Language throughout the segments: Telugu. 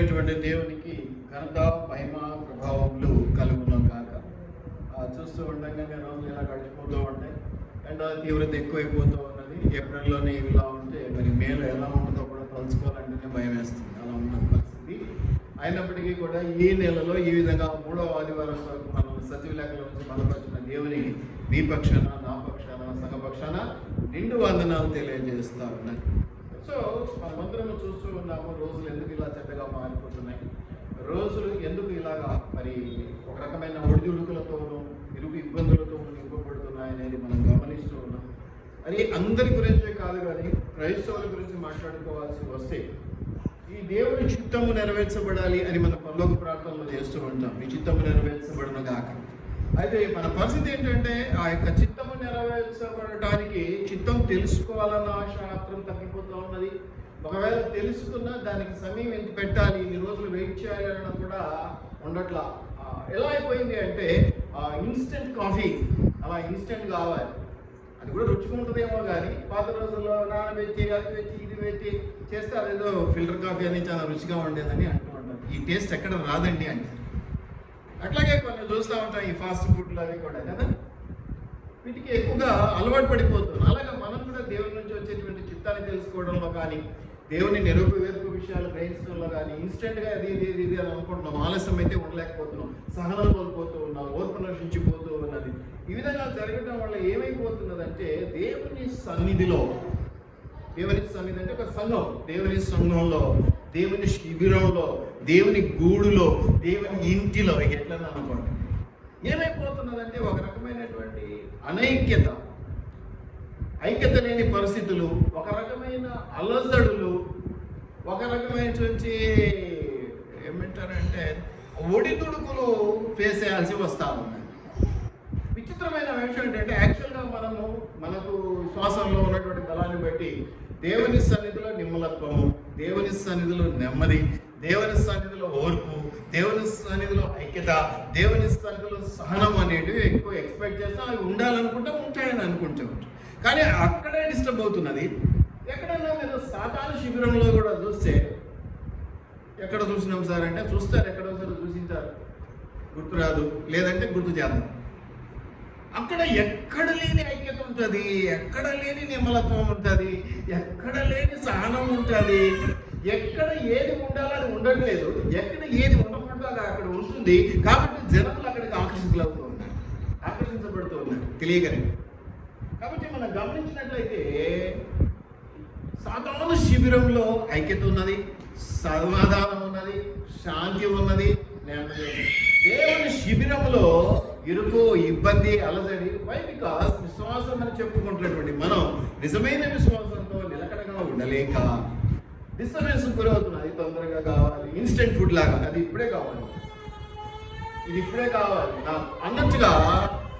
అయినటువంటి దేవునికి ఘనత, మహిమ, ప్రభావములు కలుగును కాక. చూస్తూ ఉండగానే రోజులు ఇలా గడిచిపోతూ ఉంటాయి. ఎండ తీవ్రత ఎక్కువైపోతూ ఉన్నది. ఏప్రిల్లోనే ఇలా ఉంటే మరి మేలో ఎలా ఉంటుందో కూడా తలుచుకోవాలంటేనే భయం వేస్తుంది. అలా ఉన్న పరిస్థితి అయినప్పటికీ కూడా ఈ నెలలో ఈ విధంగా 3వ ఆదివారం వరకు మనం సజీవ లెక్కల నుంచి బలపరిచిన దేవునికి మీ పక్షాన, నా పక్షాన, సంఘపక్షాన నిండు వందనాలు తెలియజేస్తూ ఉన్నాయి. సో మనమందరం చూస్తూ ఉన్నాము, రోజులు ఎందుకు ఇలా చెడ్డగా మారిపోతున్నాయి, రోజులు ఎందుకు ఇలాగా మరి ఒక రకమైన ఒడిదుడుకులతోనూ ఇరుగు ఇబ్బందులతో నింపబడుతున్నాయి అనేది మనం గమనిస్తూ ఉన్నాం. అది అందరి గురించే కాదు, కానీ క్రైస్తవుల గురించి మాట్లాడుకోవాల్సి వస్తే ఈ దేవుని చిత్తము నెరవేర్చబడాలి అని మన పరలోక ప్రార్థనలు చేస్తూ ఉంటాం. ఈ చిత్తము నెరవేర్చబడను గాక. అయితే మన పరిస్థితి ఏంటంటే ఆ యొక్క చిత్తము నెరవేర్చబడటానికి చిత్తం తెలుసుకోవాలన్న ఆశ మాత్రం తగ్గిపోతూ ఉన్నది. ఒకవేళ తెలుసుకున్నా దానికి సమయం ఎంత పెట్టాలి, ఇన్ని రోజులు వెయిట్ చేయాలన్న కూడా ఉండట్లా. ఎలా అయిపోయింది అంటే ఇన్స్టెంట్ కాఫీ అలా ఇన్స్టెంట్ కావాలి. అది కూడా రుచిగుంటుందేమో కానీ పాత రోజుల్లో నానబెట్టి అది పెట్టి ఇది పెట్టి చేస్తే అదేదో ఫిల్టర్ కాఫీ అని చాలా రుచిగా ఉండేదని అంటూ ఉంటారు. ఈ టేస్ట్ ఎక్కడ రాదండి అంటే. అట్లాగే కొన్ని చూస్తూ ఉంటాం ఈ ఫాస్ట్ ఫుడ్లు అవి కూడా కదా, వీటికి ఎక్కువగా అలవాటు పడిపోతున్నాం. అలాగే మనం కూడా దేవుని నుంచి వచ్చేటువంటి చిత్తాన్ని తెలుసుకోవడంలో కానీ, దేవుని నిరూపవేర్పు విషయాలు గ్రహించడంలో కానీ ఇన్స్టెంట్గా ఇది ఇది ఇది అని అనుకుంటున్నాం. ఆలస్యం అయితే ఉండలేకపోతున్నాం, సహనం కోల్పోతూ ఉన్నాం, ఓర్పు నశించిపోతూ ఉన్నది. ఈ విధంగా జరగడం వల్ల ఏమైపోతున్నదంటే దేవుని సన్నిధిలో, దేవుని సన్నిధి అంటే ఒక సంఘం, దేవుని సంఘంలో, దేవుని శిబిరంలో, దేవుని గూడులో, దేవుని ఇంటిలో ఎట్లా అనుకోండి, ఏమైపోతున్నదంటే ఒక రకమైనటువంటి అనైక్యత, ఐక్యత లేని పరిస్థితులు, ఒక రకమైన అలజడులు, ఒక రకమైనటువంటి ఏమంటారంటే ఒడిదుడుకులు ఫేస్ చేయాల్సి వస్తూ ఉన్నాయి. విచిత్రమైన విషయం ఏంటంటే యాక్చువల్గా మనకు శ్వాసంలో ఉన్నటువంటి బలాన్ని బట్టి దేవుని సన్నిధిలో నిమ్మలత్వము, దేవుని సన్నిధిలో నెమ్మది, దేవుని సన్నిధిలో ఓర్పు, దేవుని సన్నిధిలో ఐక్యత, దేవుని సన్నిధిలో సహనం అనేటివి ఎక్కువ ఎక్స్పెక్ట్ చేస్తాం. అవి ఉండాలనుకుంటే ఉంటాయని అనుకుంటూ ఉంటాం. కానీ అక్కడే డిస్టర్బ్ అవుతున్నది. ఎక్కడైనా మీరు సాతాను శిబిరంలో కూడా చూస్తే, ఎక్కడ చూసినాం సార్ అంటే చూస్తారు, ఎక్కడో సార్ చూసించారు, గుర్తురాదు, లేదంటే గుర్తు చేద్దాం. అక్కడ ఎక్కడ లేని ఐక్యత ఉంటుంది, ఎక్కడ లేని నిమ్మలత్వం ఉంటుంది, ఎక్కడ లేని సహనం ఉంటుంది, ఎక్కడ ఏది ఉండాలో అది ఉండట్లేదు, ఎక్కడ ఏది ఉండకూడదో అది అక్కడ ఉంటుంది. కాబట్టి జనములు అక్కడికి ఆకర్షితులవుతూ ఉన్నారు, ఆకర్షించబడుతూ ఉన్నారు తెలియకనే. కాబట్టి మనం గమనించినట్లయితే సాధారణ శిబిరంలో ఐక్యత ఉన్నది, సమాధానం ఉన్నది, శాంతి ఉన్నది. దేవుని శిబిరంలో ఇరుకు, ఇబ్బంది, అలజడి. వై? బికాస్ విశ్వాసం అని చెప్పుకుంటున్నటువంటి మనం నిజమైన విశ్వాసంతో నిలకడగా ఉండలేక డిస్టర్బెన్స్ గురవుతున్నది. తొందరగా కావాలి, ఇన్స్టెంట్ ఫుడ్ లాగా, అది ఇప్పుడే కావాలి, ఇది ఇప్పుడే కావాలి అన్నట్టుగా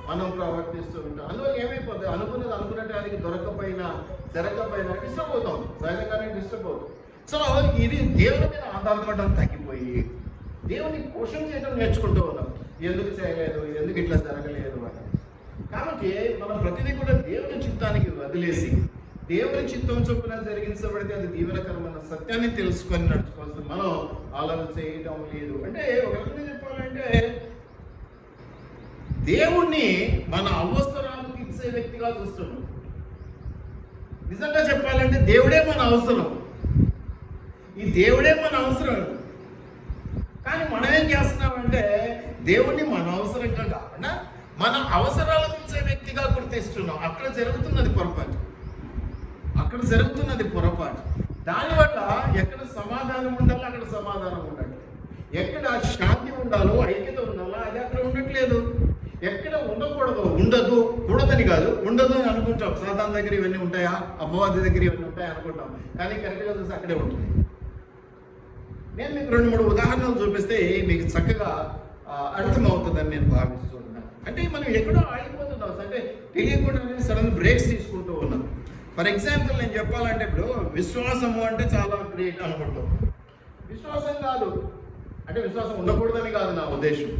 మనం ప్రవర్తిస్తూ ఉంటాం. అందువల్ల ఏమైపోతుంది, అనుకున్నది అనుకున్నట్టు దొరకపోయినా జరగకపోయినా డిస్టర్బ్ అవుతాం, సహజంగానే డిస్టర్బ్ అవుతాం. సో ఇది దేవుని మీద ఆధారపడడం తగ్గిపోయి దేవుని క్వశ్చన్ చేయడం నేర్చుకుంటూ ఉన్నాం. ఎందుకు చేయలేదు, ఎందుకు ఇట్లా జరగలేదు అని. కాబట్టి మనం ప్రతిదీ కూడా దేవుని చిత్తానికి వదిలేసి దేవుని చిత్తం చొప్పున జరిగించబడితే అది దీవెనకరమైన సత్యాన్ని తెలుసుకొని నడుచుకోవాల్సి మనం ఆలోచన చేయటం లేదు. అంటే ఒక రకంగా చెప్పాలంటే దేవుణ్ణి మన అవసరాలు తీర్చే వ్యక్తిగా చూస్తున్నాం. నిజంగా చెప్పాలంటే దేవుడే మన అవసరం, ఈ దేవుడే మన అవసరం. కానీ మనం ఏం చేస్తున్నామంటే దేవుణ్ణి మన అవసరంగా కాకుండా మన అవసరాలు తీర్చే వ్యక్తిగా గుర్తిస్తున్నాం. అక్కడ జరుగుతున్నది పొరపాటు. దానివల్ల ఎక్కడ సమాధానం ఉండాలో అక్కడ సమాధానం ఉండట్లేదు, ఎక్కడ శాంతి ఉండాలో ఐక్యత ఉండాలో అది అక్కడ ఉండట్లేదు, ఎక్కడ ఉండదు కూడదని కాదు, ఉండదు అని అనుకుంటాం. సాధారణ దగ్గర ఇవన్నీ ఉంటాయా, అమ్మవారి దగ్గర ఇవన్నీ ఉంటాయా అనుకుంటాం, కానీ కరెక్ట్గా చూసి అక్కడే ఉంటుంది. నేను మీకు 2-3 ఉదాహరణలు చూపిస్తే మీకు చక్కగా అర్థమవుతుందని నేను భావిస్తున్నాను. అంటే మనం ఎక్కడో ఆగిపోతున్నాం, అంటే తెలియకుండానే సడన్ బ్రేక్స్ తీసుకుంటూ ఉన్నాం. ఫర్ ఎగ్జాంపుల్ నేను చెప్పాలంటే ఇప్పుడు విశ్వాసము అంటే చాలా గ్రేట్ అనుకుంటాం. విశ్వాసం కాదు అంటే విశ్వాసం ఉండకూడదని కాదు నా ఉద్దేశం.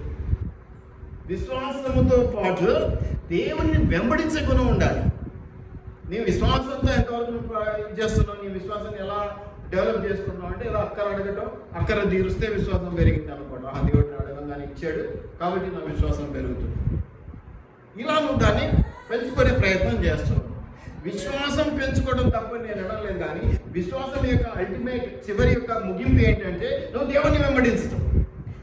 విశ్వాసముతో పాటు దేవుణ్ణి వెంబడించే గుణం ఉండాలి. నీ విశ్వాసంతో ఎంతవరకు చేస్తున్నావు, నీ విశ్వాసాన్ని ఎలా డెవలప్ చేసుకుంటున్నాం అంటే ఏదో అక్కర అడగటం, అక్కర తీరుస్తే విశ్వాసం పెరిగింది అనుకోవడం. ఆ దేవుడిని అడగంగానే ఇచ్చాడు కాబట్టి నా విశ్వాసం పెరుగుతుంది. ఇలా నువ్వు దాన్ని పెంచుకునే ప్రయత్నం చేస్తున్నావు. విశ్వాసం పెంచుకోవడం తప్పని నేను అనలేదు, కానీ విశ్వాసం యొక్క అల్టిమేట్ చివరి యొక్క ముగింపు ఏంటంటే నువ్వు దేవుని వెంబడించడం.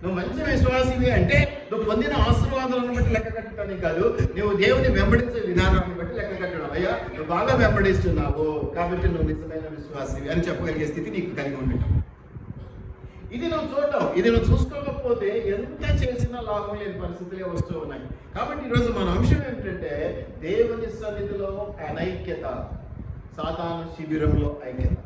నువ్వు మంచి విశ్వాసివి అంటే నువ్వు పొందిన ఆశీర్వాదాలను బట్టి లెక్క కట్టడానికి కాదు, నువ్వు దేవుని వెంబడించే విధానాన్ని బట్టి లెక్క కట్టడం. అయ్యా నువ్వు బాగా వెంబడిస్తున్నావు కాబట్టి నువ్వు నిజమైన విశ్వాసివి అని చెప్పగలిగే స్థితి నీకు కలిగి ఉండటం. ఇది నువ్వు చూడటం, ఇది నువ్వు చూసుకోకపోతే ఎంత చేసినా లాభం లేని పరిస్థితులే వస్తూ ఉన్నాయి. కాబట్టి ఈరోజు మన అంశం ఏంటంటే దేవుని సన్నిధిలో అనైక్యత, సాతాను శిబిరంలో ఐక్యత.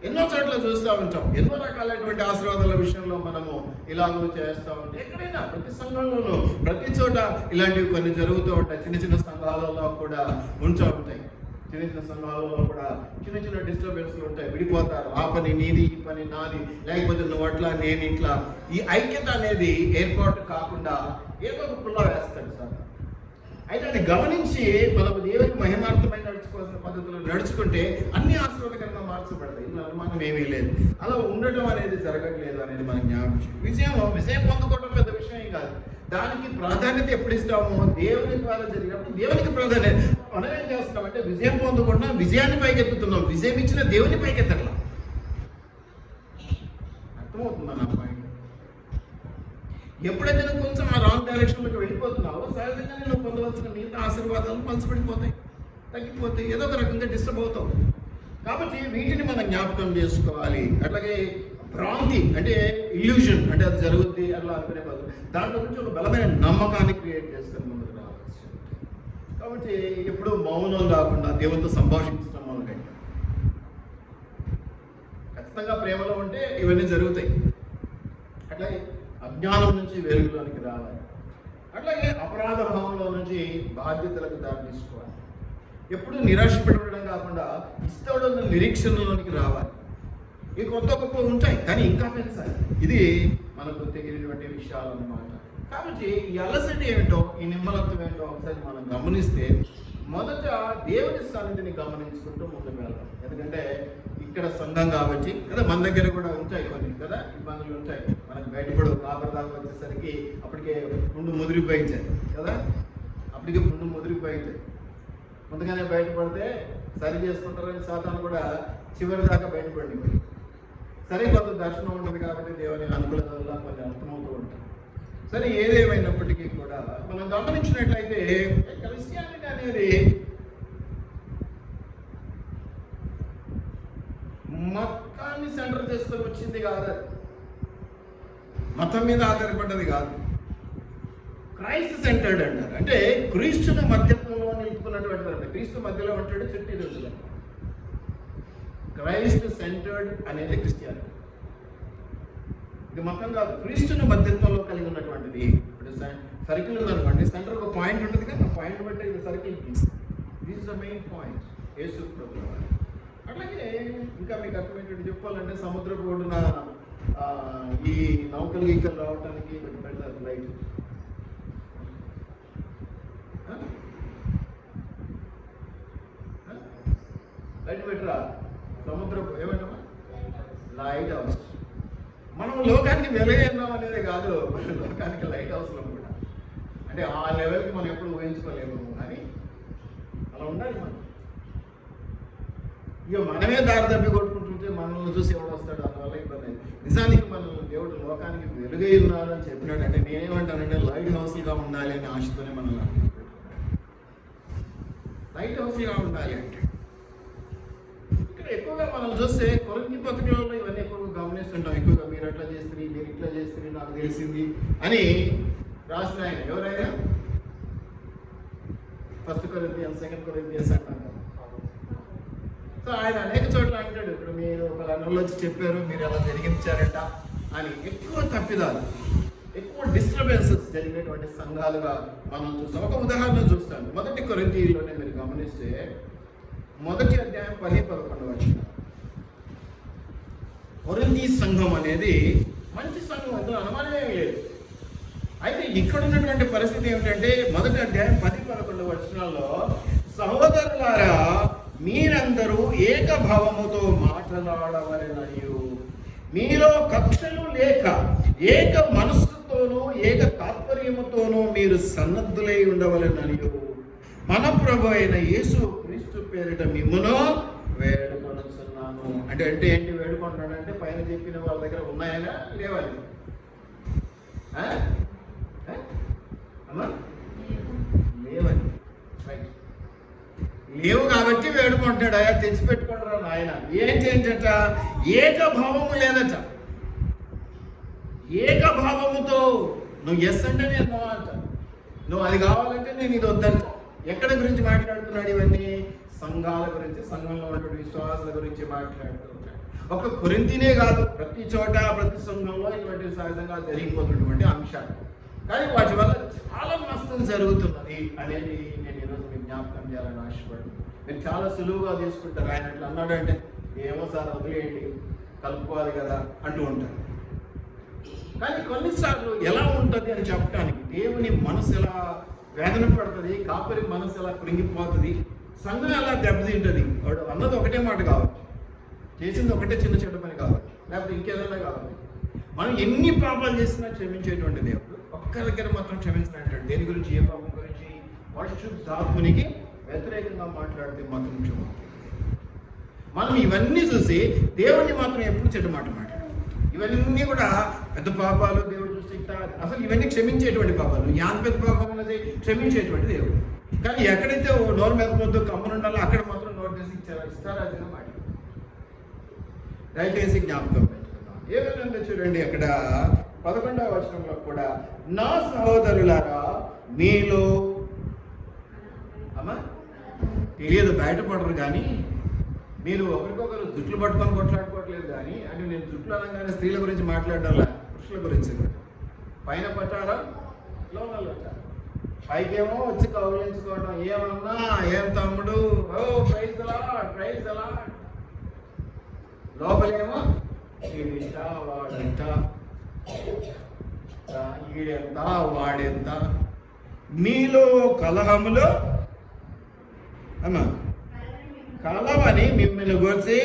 ఎన్నో చోట్ల చూస్తూ ఉంటాం, ఎన్నో రకాలైనటువంటి ఆశీర్వాదాల విషయంలో మనము ఇలాగూ చేస్తూ ఉంటాం. ఎక్కడైనా ప్రతి సంఘంలోనూ ప్రతి చోట ఇలాంటివి కొన్ని జరుగుతూ ఉంటాయి. చిన్న చిన్న సంఘాలలో కూడా ఉంటూ ఉంటాయి. చిన్న చిన్న సంఘాలలో కూడా చిన్న చిన్న డిస్టర్బెన్స్లు ఉంటాయి. విడిపోతారు, ఆ పని నీది, ఈ పని నాది, లేకపోతే నువ్వు అట్లా నేను ఇట్లా. ఈ ఐక్యత అనేది ఏర్పాటు కాకుండా ఏదో ఒక పుల్ల వేస్తాడు సార్. అయితే అది గమనించి మనం దేవునికి మహిమార్థమైన నడుచుకోవాల్సిన పద్ధతులు నడుచుకుంటే అన్ని ఆశీర్వాదకరంగా మార్చబడతాయి. ఇందులో అనుమానం ఏమీ లేదు. అలా ఉండటం అనేది జరగట్లేదు అనేది మనకి జ్ఞాపకం. విజయం పొందుకోవడం పెద్ద విషయం కాదు. దానికి ప్రాధాన్యత ఎప్పుడు ఇస్తామో దేవుని ద్వారా జరిగినప్పుడు దేవునికి ప్రాధాన్యత. మనం ఏం చేస్తున్నాం అంటే విజయం పొందకుండా విజయాన్ని పైకెత్తుతున్నాం, విజయం ఇచ్చిన దేవుని పైకెత్తట్లా. అర్థమవుతుందా నా పాయింట్? ఎప్పుడైతే నువ్వు కొంచెం ఆ రాంగ్ డైరెక్షన్లోకి వెళ్ళిపోతున్నావో సహజంగానే నువ్వు పొందవలసిన మిగతా ఆశీర్వాదాలు పంచబడిపోతాయి, తగ్గిపోతాయి, ఏదో ఒక రకంగా డిస్టర్బ్ అవుతావు. కాబట్టి వీటిని మనం జ్ఞాపకం చేసుకోవాలి. అట్లాగే భ్రాంతి అంటే ఇల్యూషన్ అంటే అది జరుగుద్ది అట్లా అనుకునే బదులు దాంట్లో నుంచి ఒక బలమైన నమ్మకాన్ని క్రియేట్ చేసుకొని ముందుకు రావచ్చు. కాబట్టి ఎప్పుడు మౌనం కాకుండా దేవునితో సంభాషించడం మొదలైంది. ఖచ్చితంగా ప్రేమలో ఉంటే ఇవన్నీ జరుగుతాయి. అట్లాగే అజ్ఞానం నుంచి వెలుగులోనికి రావాలి. అట్లాగే అపరాధ భావంలో నుంచి బాధ్యతలకు దారి తీసుకోవాలి. ఎప్పుడు నిరాశపడడం కాకుండా ఇష్టపడిన నిరీక్షణలోనికి రావాలి. ఈ కొత్త గొప్ప ఉంటాయి కానీ ఇంకా పెంచాలి. ఇది మనకు తెలియనటువంటి విషయాలు అన్నమాట. కాబట్టి ఈ అలసట ఏంటో, ఈ నిమ్మలత్వం ఏంటో ఒకసారి మనం గమనిస్తే మొదట దేవుని సన్నిధిని గమనించుకుంటూ ముందుకు వెళ్తాం. ఎందుకంటే ఇక్కడ సంఘం కాబట్టి కదా, మన దగ్గర కూడా ఉంటాయి కొన్ని కదా ఇబ్బందులు ఉంటాయి. మనకు బయటపడు కాపర్ దాకా వచ్చేసరికి అప్పటికే ముందు ముదిరిపోయించాయి కదా, అప్పటికే ముందు ముదిరిపోయించాయి. ముందుగానే బయటపడితే సరి చేసుకుంటారని సాతాను కూడా చివరి దాకా బయటపడి సరే కొంత దర్శనం ఉంటుంది కాబట్టి దేవుని అనుకూలత వల్ల కొన్ని అర్థమవుతూ ఉంటాయి. సరే ఏదేమైనప్పటికీ కూడా మనం గమనించినట్లయితే క్రిస్టియానిటీ అనేది మతాన్ని సెంటర్ చేసుకొని వచ్చింది కాదు, మతం మీద ఆధారపడ్డది కాదు. క్రైస్ట్ సెంటర్డ్ అంటారు. అంటే క్రీస్తుని మధ్యత్వంలో నిలుపుకున్నటువంటి వారు. క్రీస్తు మధ్యలో ఉంటాడు, చుట్టూ రోజులు. క్రైస్ట్ సెంటర్డ్ అనేది క్రిస్టియానిటీ. ఇది మతం కాదు, క్రీస్తుని మధ్యత్వంలో కలిగి ఉన్నటువంటిది. ఇప్పుడు సర్కిల్ ఉందనుకోండి, సెంటర్ ఒక పాయింట్ ఉంటుంది కదా, ఆ పాయింట్ బట్టి ఇది సర్కిల్ గీస్. This is the main point. యేసు ప్రభువు. అట్లాగే ఇంకా మీకు అర్థమేంటంటే చెప్పాలంటే సముద్రపు ఒడ్డున ఈ నౌకలు గీకలు రావడానికి పెడతారు లైట్. లైట్ పెట్టరా సముద్రపు ఏమంటామా లైట్ హౌస్. మనం లోకానికి వెలుగేద్దాం అనేది కాదు, లోకానికి లైట్ హౌస్లో కూడా. అంటే ఆ లెవెల్కి మనం ఎప్పుడు ఊహించుకోలేము అని అలా ఉండాలి. మనం ఇక మనమే దారి తప్పి కొట్టుకుంటుంటే మనల్ని చూసి ఎవడు వస్తాడు, అందువల్ల ఇబ్బంది. నిజానికి మనం దేవుడు లోకానికి వెలుగై ఉన్నాడని చెప్పినాడు. అంటే నేనేమంటానంటే లైట్ హౌస్గా ఉండాలి అనే ఆశతోనే మనం లైట్ హౌస్గా ఉండాలి అంటే ఇక్కడ ఎక్కువగా మనం చూస్తే కొరింథీ పత్రికలలో ఇవన్నీ ఎక్కువగా గమనిస్తుంటాం. ఎక్కువగా మీరు అట్లా చేస్తుంది, మీరు ఇట్లా చేస్తుంది, నాకు తెలిసింది అని రాసిన ఆయన ఎవరైనా 1 Corinthians 2 Corinthians అంటారు. సో ఆయన అనేక చోట్ల అంటాడు, ఇప్పుడు మీరు ఒక నెలలో వచ్చి చెప్పారు, మీరు ఎలా జరిగించారట అని. ఎక్కువ తప్పిదాలు, ఎక్కువ డిస్టర్బెన్సెస్ జరిగినటువంటి సంఘాలుగా మనం చూస్తాం. ఒక ఉదాహరణ చూస్తాను. 1 కొరింథీలోనే మీరు గమనిస్తే 1వ అధ్యాయం 10-11 వచనం. కొరింథీ సంఘం అనేది మంచి సంఘం, అందులో అనుమానమే లేదు. అయితే ఇక్కడ ఉన్నటువంటి పరిస్థితి ఏమిటంటే 1వ అధ్యాయం 10-11 వచనాల్లో, సహోదరులారా మీరందరూ ఏకభావముతో మాట్లాడవలెననియు మీలో కక్షలు లేక ఏక మనస్సుతోనూ ఏక తాత్పర్యముతోనూ మీరు సన్నద్ధులై ఉండవలెననియు మన ప్రభు అయిన యేసు క్రీస్తు పేరిట మిమ్మును వేడుకొనుచున్నాను. అంటే ఏంటి వేడుకుంటున్నాడంటే పైన చెప్పిన వాళ్ళ దగ్గర ఉన్నాయనా లేవని? అమ్మా లేవని, రైట్, లేవు కాబట్టి వేడుకుంటాడు. అయ్యా తెచ్చిపెట్టుకుంటారా నాయన. ఏంటంట? ఏకభావము లేదట. ఏకభావముతో నువ్వు ఎస్ అంటే నేను నో అంట, నువ్వు అది కావాలంటే నేను ఇది వద్దంట. ఎక్కడ గురించి మాట్లాడుతున్నాడు? ఇవన్నీ సంఘాల గురించి, సంఘంలో ఉన్నటువంటి విశ్వాసాల గురించి మాట్లాడుతున్నాడు. ఒక కొరింథీనే కాదు, ప్రతి చోట ప్రతి సంఘంలో ఇటువంటి సహజంగా జరిగిపోతున్నటువంటి అంశాలు. కానీ వాటి వల్ల చాలా నష్టం జరుగుతున్నది అనేది నేను ఈరోజు మీకు జ్ఞాపకం చేయాలని ఆశపడుతున్నాను. మీరు చాలా సులువుగా తీసుకుంటారు. ఆయన అట్లా అన్నాడంటే ఏమో సార్ వదిలేయండి, కలుపుకోవాలి కదా అంటూ ఉంటారు. కానీ కొన్నిసార్లు ఎలా ఉంటుంది అని చెప్పడానికి, దేవుని మనసు ఎలా వేదన పడుతుంది, కాపరి మనసు ఎలా కృంగిపోతుంది, సంఘం ఎలా దెబ్బతింటుంది. వాడు అన్నది ఒకటే మాట కావచ్చు, చేసింది ఒకటే చిన్న చెడ్డ పని కావచ్చు, లేకపోతే ఇంకేదైనా కావచ్చు. మనం ఎన్ని పాపాలు చేసినా క్షమించేటువంటి దేవుడు ఒక్కరికైనా మాత్రం క్షమించినట్టు. దేని గురించి? ఏ పాపం గురించి? పరిశుద్ధాత్మునికి వ్యతిరేకంగా మాట్లాడితే మాత్రం క్షమ. మనం ఇవన్నీ చూసి దేవుడిని మాత్రం ఎప్పుడు చెడ్డ మాట మాట్లాడాలి. ఇవన్నీ కూడా పెద్ద పాపాలు దేవుడు చూసి అసలు ఇవన్నీ క్షమించేటువంటి పాపాలు. యాంత పెద్ద పాపం అనేది క్షమించేటువంటి దేవుడు. కానీ ఎక్కడైతే నోరు మీద పొద్దు కమ్మను ఉండాలో అక్కడ మాత్రం నోరు చేసి ఇష్టారాజ్యంగా మాట. దయచేసి జ్ఞాపకం పెట్టుకున్నాం. ఏ విధంగా చూడండి, అక్కడ 11వ వచనంలో కూడా నా సహోదరులారా మీలో అమ్మా తెలియదు, బయటపడరు కానీ మీరు ఒకరికొకరు జుట్లు పట్టుకొని కొట్లాడుకోవట్లేదు. కానీ అంటే నేను జుట్లు అనగానే స్త్రీల గురించి మాట్లాడడం, పురుషుల గురించి. పైన పట్టారా, లోపల పట్టారా, పైకేమో వచ్చి కౌగిలించుకోవడం, ఏమన్నా ఏం తమ్ముడు, ఓ ప్రైజ్ అలాడ్, ప్రైజ్ అలాడ్. లోపలేమో ఈడింత వాడంత, ఈడెంత వాడెంత. మీలో కలహములో అమ్మా కలవని మిమ్మల్ని గురించి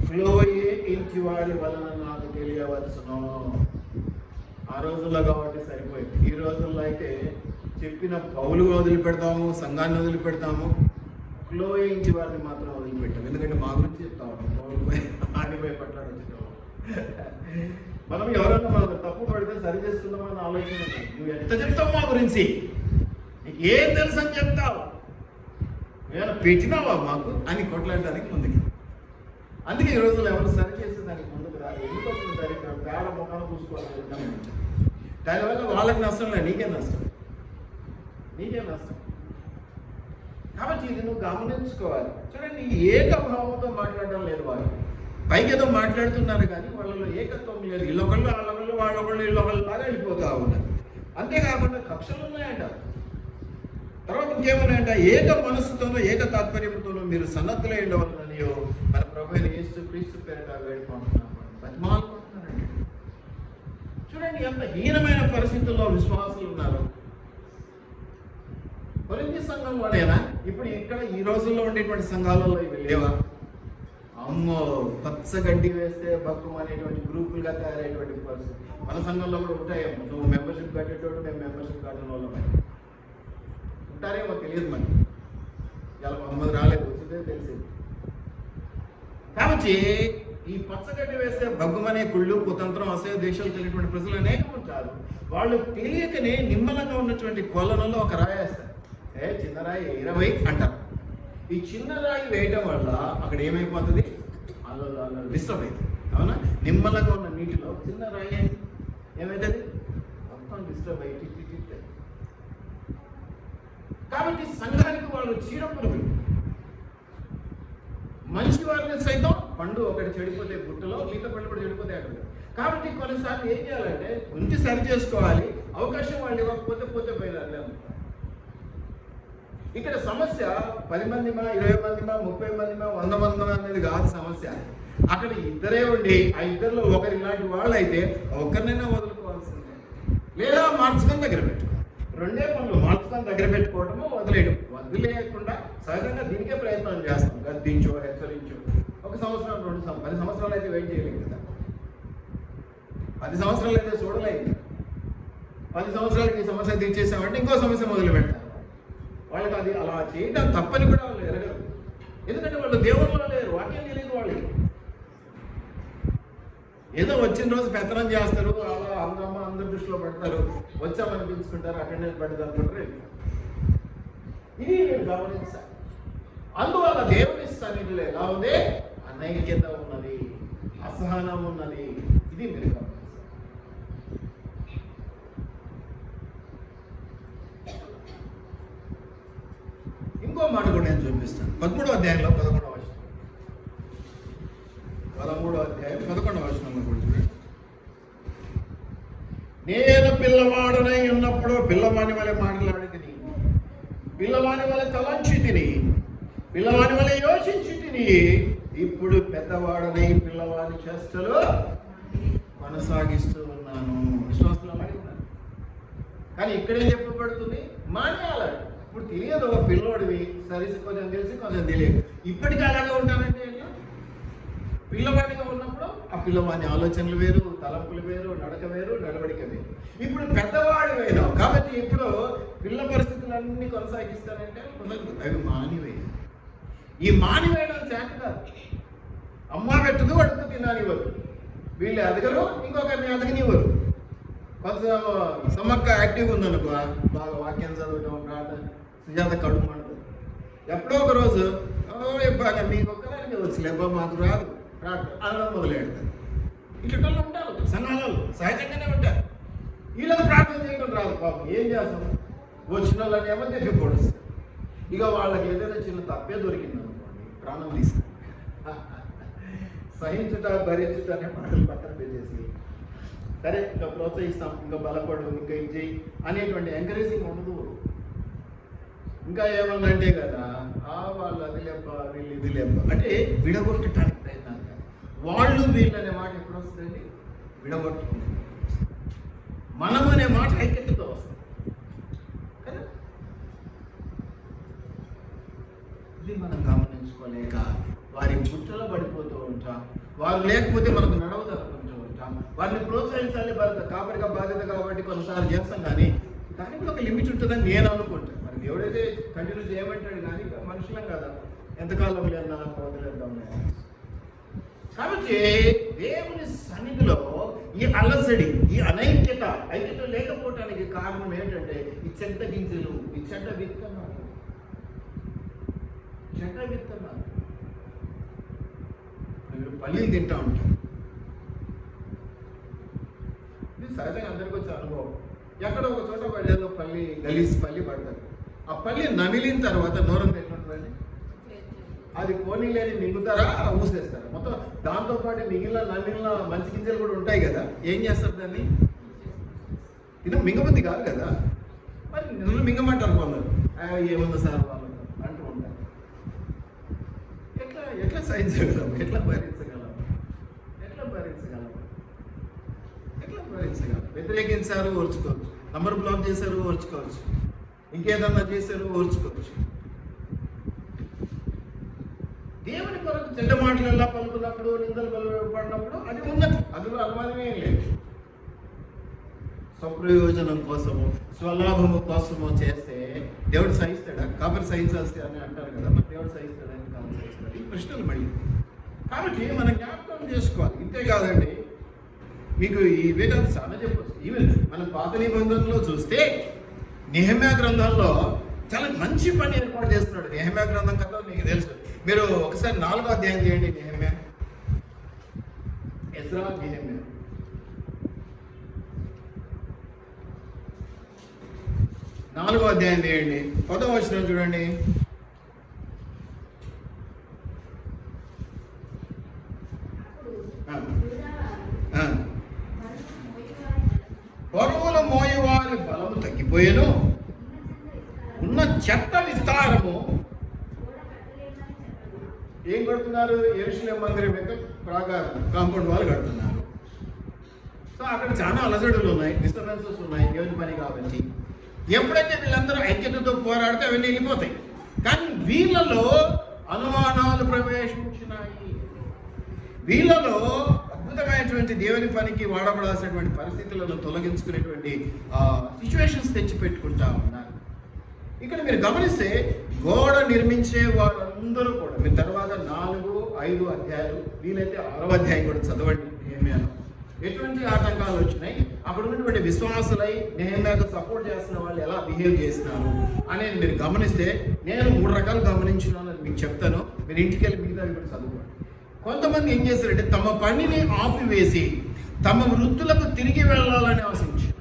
క్లోయి ఇంటి వాడి వలన నాకు తెలియవచ్చును. ఆ రోజుల్లో కాబట్టి సరిపోయింది. ఈ రోజుల్లో అయితే చెప్పిన పౌలు వదిలిపెడతాము, సంఘాన్ని వదిలిపెడతాము, క్లోయి ఇంటి వారిని మాత్రం వదిలిపెట్టాము. ఎందుకంటే మా గురించి చెప్తాము, పౌలు పోయి ఆడిపోయి పట్లాడొచ్చు. మనం ఎవరన్నా మనం తప్పు పడితే సరి చేసుకుందామని ఆలోచన. నువ్వు ఎంత చెప్తావు మా గురించి, నీకు ఏం తెలుసు అని చెప్తావు, ఏమైనా పెట్టినావా మాకు అని కొట్లాడడానికి ముందుకు. అందుకే ఈ రోజుల్లో ఎవరు సరి చేసేదానికి ముందుకు రాదు. ఎందుకు వచ్చిన సరి పేడ ముఖాలు చూసుకోవాలి. దానివల్ల వాళ్ళకి నష్టం లేదు, నీకే నష్టం, నీకే నష్టం. కాబట్టి ఇది నువ్వు గమనించుకోవాలి. చూడండి, ఏకభావంతో మాట్లాడడం లేదు. వారు పైకి ఏదో మాట్లాడుతున్నారు కానీ వాళ్ళలో ఏకత్వం లేదు. ఇళ్ళొకళ్ళు వాళ్ళొకళ్ళు, వాళ్ళొకళ్ళు ఇళ్ళొకళ్ళు లాగా వెళ్ళిపోతా ఉన్నారు. అంతేకాకుండా కక్షలు ఉన్నాయంట. తర్వాత ఇంకేమన్నాయంట, ఏక మనస్సుతోనో ఏక తాత్పర్యంతోనో మీరు సన్నద్ధులై ఉండవలననియో మన ప్రభు అయిన యేసు క్రీస్తు పేరిట వేడుకుంటున్నాము, బతిమాలుకుంటున్నారండి. చూడండి ఎంత హీనమైన పరిస్థితుల్లో విశ్వాసులు ఉన్నారు. కొరింథీ సంఘంలోనేనా? ఇప్పుడు ఇక్కడ ఈ రోజుల్లో ఉండేటువంటి సంఘాలలో ఇవి లేవా? అమ్మో, పచ్చగడ్డి వేస్తే భక్తం అనేటువంటి గ్రూపులుగా తయారయ్యేటువంటి పరిస్థితి మన సంఘంలో కూడా ఉంటాయేమో. నువ్వు మెంబర్షిప్ కట్టేటోడు, మేము మెంబర్షిప్ కట్టిన వాళ్ళమే ఉంటారేమో, తెలియదు మనకి. ఇలా 100 రాలేదు, వచ్చిందే తెలిసింది. కాబట్టి ఈ పచ్చగడ్డి వేస్తే భగ్గుమనే కుళ్ళు, కుతంత్రం, అసహ్య దేశాలు తెలియటువంటి ప్రజలు అనేక ఉంటారు. వాళ్ళు తెలియకనే నిమ్మలంగా ఉన్నటువంటి కొలలలో ఒక రాయి వేస్తారు. చిన్న రాయి 20 అంటారు. ఈ చిన్న రాయి వేయడం వల్ల అక్కడ ఏమైపోతుంది, అలా డిస్టర్బ్ అవుతుంది. అవునా? నిమ్మలంగా ఉన్న నీటిలో చిన్న రాయి ఏమవుతుంది, మొత్తం డిస్టర్బ్ అయ్యి. కాబట్టి సంఘానికి వాళ్ళు చీడపురుగులు. మంచి వారిని సైతం పండు ఒకటి చెడిపోతే గుట్టలో, మిగతా పండు కూడా చెడిపోతే అక్కడ. కాబట్టి కొన్నిసార్లు ఏం చేయాలంటే కొంచెం సరి చేసుకోవాలి. అవకాశం వాళ్ళు ఇవ్వకపోతే పోతే పోయేదాన్ని. ఇక్కడ సమస్య 10 మందిమా, 20 మందిమా, 30 మందిమా, 100 మందిమా అనేది కాదు సమస్య. అక్కడ ఇద్దరే ఉండి ఆ ఇద్దరిలో ఒకరి ఇలాంటి వాళ్ళు అయితే ఒకరినైనా వదులుకోవాల్సిందే, లేదా మార్చుకొని దగ్గర పెట్టుకోవాలి. రెండే పనులు, మార్చుకొని దగ్గర పెట్టుకోవడము, వదిలేయడం. వదిలేయకుండా సహజంగా దీనికే ప్రయత్నం చేస్తాం, గద్దించో హెచ్చరించో. 1 సంవత్సరం 2 సంవత్సరం 10 సంవత్సరాలు అయితే వెయిట్ చేయలేము కదా. 10 సంవత్సరాలు అయితే చూడలేదు. 10 సంవత్సరాలకి ఈ సమస్య తీర్చేసామంటే ఇంకో సమస్య మొదలు పెడతారు. వాళ్ళకి అది అలా చేయడం తప్పని కూడా వాళ్ళు ఎరగరు. ఎందుకంటే వాళ్ళు దేవుళ్ళలో లేరు, వాక్యం తెలియదు వాళ్ళకి. ఏదో వచ్చిన రోజు పెత్తనం చేస్తారు, అలా అందరి దృష్టిలో పెడతారు, వచ్చామనిపించుకుంటారు, అటెండెన్స్ పెడతారు అనుకుంటారు. ఇది మీరు గమనించాలి. అందువల్ల దేవుని సన్నిధిలో ఎలా ఉంది? అనైక్యత ఉన్నది, అసహనం ఉన్నది. ఇది మీరు గమనించాలి. ఇంకో మాట కూడా నేను చూపిస్తాను. 13వ అధ్యాయంలో 11వ వచనం. 13వ అధ్యాయం 11వ వచనంలో కూడా చూడండి. నేను పిల్లవాడునై ఉన్నప్పుడు పిల్లవాని వలె మాట్లాడి తిని, పిల్లవాని వలె తలంచి తిని, పిల్లవాని వలె యోచించి తిని, ఇప్పుడు పెద్దవాడునై పిల్లవాని చేష్టలు కొనసాగిస్తూ ఉన్నాను. విశ్వాసంలో మాట్లాడుతున్నాను. కానీ ఇక్కడే చెప్పబడుతుంది మానేయాలి. ఇప్పుడు తెలియదు, ఒక పిల్లోడివి సరే, కొంచెం తెలిసి కొంచెం తెలియదు. ఇప్పటికీ అలాగే ఉంటానంటే పిల్లవాడిగా ఉన్నప్పుడు ఆ పిల్లవాడి ఆలోచనలు వేరు, తలంపులు వేరు, నడక వేరు, నడవడిక వేరు. ఇప్పుడు పెద్దవాడు అయినావు కాబట్టి ఇప్పుడు పిల్ల పరిస్థితులన్నీ కొనసాగిస్తానంటే అవి మానివేయ. ఈ మానివేయడం చేత కాదు. అమ్మ పెట్టదు, అడుగు తినానివ్వరు. వీళ్ళు ఎదగరు, ఇంకొకరిని ఎదగనివ్వరు. కొంచెం సమ్మక్క యాక్టివ్గా ఉందనుకో, బాగా వాక్యం చదవటం, ప్రార్థన, సుజాత కడుపు అంటుంది. ఎప్పుడో ఒక రోజు బాగా మీకు ఒక్కదానికి వచ్చలేబ్బా మాకు రాదు ప్రార్థన అనడం మొదలెడతారు. ఇట్లా ఉంటారు సంఘాలలో, సహజంగానే ఉంటారు. వీళ్ళకి ప్రార్థన చేయడం రాదు. పాపం ఏం చేస్తాం, వచ్చిన వాళ్ళని ఏమో తెచ్చిపోడు. ఇక వాళ్ళకి ఏదైనా చిన్న తప్పే దొరికింది అనుకోండి, ప్రాణం తీస్తారు. సహించుట భరించుట అనే మాటలు పక్కన పెట్టేసి, సరే ఇంకా ప్రోత్సహిస్తాం, ఇంకా బలపడు, ఇంకా ఇది చేయి అనేటువంటి ఎంకరేజింగ్ ఉండదు. ఇంకా ఏమన్నా అంటే కదా, వాళ్ళు అది లేప, వీళ్ళు ఇది లేప అంటే విడగొట్టడానికి ప్రయత్నం. వాళ్ళు వీళ్ళు అనే మాట ఎప్పుడు వస్తుంది? విడగొట్టుకుంది. మనం అనే మాట ఐక్యతతో వస్తుంది కదా. ఇది మనం గమనించుకోలేక వారి గుట్టలో పడిపోతూ ఉంటాం. వారు లేకపోతే మనకు నడవదనుకుంటూ ఉంటాం. వారిని ప్రోత్సహించాలి, కాపరిగా బాధ్యత కాబట్టి కొన్నిసార్లు చేస్తాం. కానీ దానికి ఒక లిమిట్ ఉంటుందని నేను అనుకుంటాను. మరి దేవుడైతే కంటిన్యూ చేయమంటాడు, కానీ మనుషులం కదా, ఎంతకాలం లేదన్నా వదిలేద్దాం. కాబట్టి దేవుని సన్నిధిలో ఈ అలసడి, ఈ ఐక్యత లేకపోవటానికి కారణం ఏంటంటే ఈ చెడ్డ గింజలు, ఈ చెడ్డ విత్తనాలు. మీరు పల్లీలు తింటా ఉంటారు. ఇది సహజంగా అందరికీ వచ్చే అనుభవం. ఎక్కడ ఒక చోట పడేదో గలీజ్ పల్లి పడతారు. ఆ పల్లి నమిలిన తర్వాత నోరం ఎట్లుంటుందండి? అది కోనీలేని మింగుతారా, ఊసేస్తారా? మొత్తం దాంతోపాటు నమిలిన మంచి గింజలు కూడా ఉంటాయి కదా. ఏం చేస్తారు దాన్ని? మింగబుద్ధి కాదు కదా. మరి నిన్ను మింగమంటారు కొందరు. ఏముంది సార్ వాళ్ళు అంటూ ఉంటారు. ఎట్లా సహించగలం? ఎట్లా భరించగలం? వ్యతిరేకించారు, ఓర్చుకోవచ్చు. నంబర్ బ్లాక్ చేశారు, ఓర్చుకోవచ్చు. ఇంకేదన్నా చేశారు, ఓర్చుకోవచ్చు. దేవుని కొరకు చెడ్డ మాటలు ఎలా పలుకున్నప్పుడు, నిందలు పడినప్పుడు అది ఉన్నది, అందులో అనుమానమే లేదు. స్వప్రయోజనం కోసము, స్వలాభము కోసము చేస్తే దేవుడు సహిస్తాడా? కాబట్టి సహించాల్సి అని అంటారు కదా. మరి దేవుడు సహిస్తాడని కాదు, సహిస్తాడు. ఈ ప్రశ్నలు మళ్ళీ కాబట్టి మనం జ్ఞాపకం చేసుకోవాలి. ఇంతే కాదండి, మీకు ఈ వేదాలు చాలా చెప్పచ్చు. ఈవెన్ మన పాత నిబంధనలో చూస్తే నెహెమ్యా గ్రంథంలో చాలా మంచి పని ఏర్పాటు చేస్తున్నాడు. నెహెమ్యా గ్రంథం కదా మీకు తెలుసు. మీరు ఒకసారి 4వ అధ్యాయం చేయండి. నెహెమ్యా, ఎజ్రా, నెహెమ్యా 4వ అధ్యాయం చేయండి. 10వ వచనం చూడండి. బరువులు మోయవారి బలము తగ్గిపోయేను, ఉన్న చెత్త విస్తారము. ఏం కడుతున్నారు? యెరూషలేము మందిరం యొక్క ప్రాకారం, కాంపౌండ్ వాళ్ళు కడుతున్నారు. సో అక్కడ చాలా అలజడులు ఉన్నాయి, డిస్టర్బెన్సెస్ ఉన్నాయి, దేవుని పని కాబట్టి. ఎప్పుడైతే వీళ్ళందరూ ఐక్యతతో పోరాడితే అవన్నీ వెళ్ళిపోతాయి. కానీ వీళ్ళలో అనుమానాలు ప్రవేశించినాయి. వీళ్ళలో అద్భుతమైనటువంటి దేవుని పనికి వాడబడాల్సినటువంటి పరిస్థితులను తొలగించుకునేటువంటి సిచ్యువేషన్స్ తెచ్చిపెట్టుకుంటా ఉన్నారు. ఇక్కడ మీరు గమనిస్తే గోడ నిర్మించే వారందరూ కూడా మీరు తర్వాత 4-5 అధ్యాయాలు, వీలైతే 6వ అధ్యాయం కూడా చదవండి. నెహెమ్యాలో ఎటువంటి ఆటంకాలు వచ్చినాయి, అక్కడ ఉన్నటువంటి విశ్వాసులై నెహెమ్యాకు సపోర్ట్ చేస్తున్న వాళ్ళు ఎలా బిహేవ్ చేస్తున్నారు అనేది మీరు గమనిస్తే, నేను 3 రకాలు గమనించినాను మీకు చెప్తాను. మీరు ఇంటికి వెళ్ళి మిగతా కూడా చదువుకోండి. కొంతమంది ఏం చేస్తారంటే తమ పనిని ఆపివేసి తమ వృత్తులకు తిరిగి వెళ్ళాలని ఆశించారు.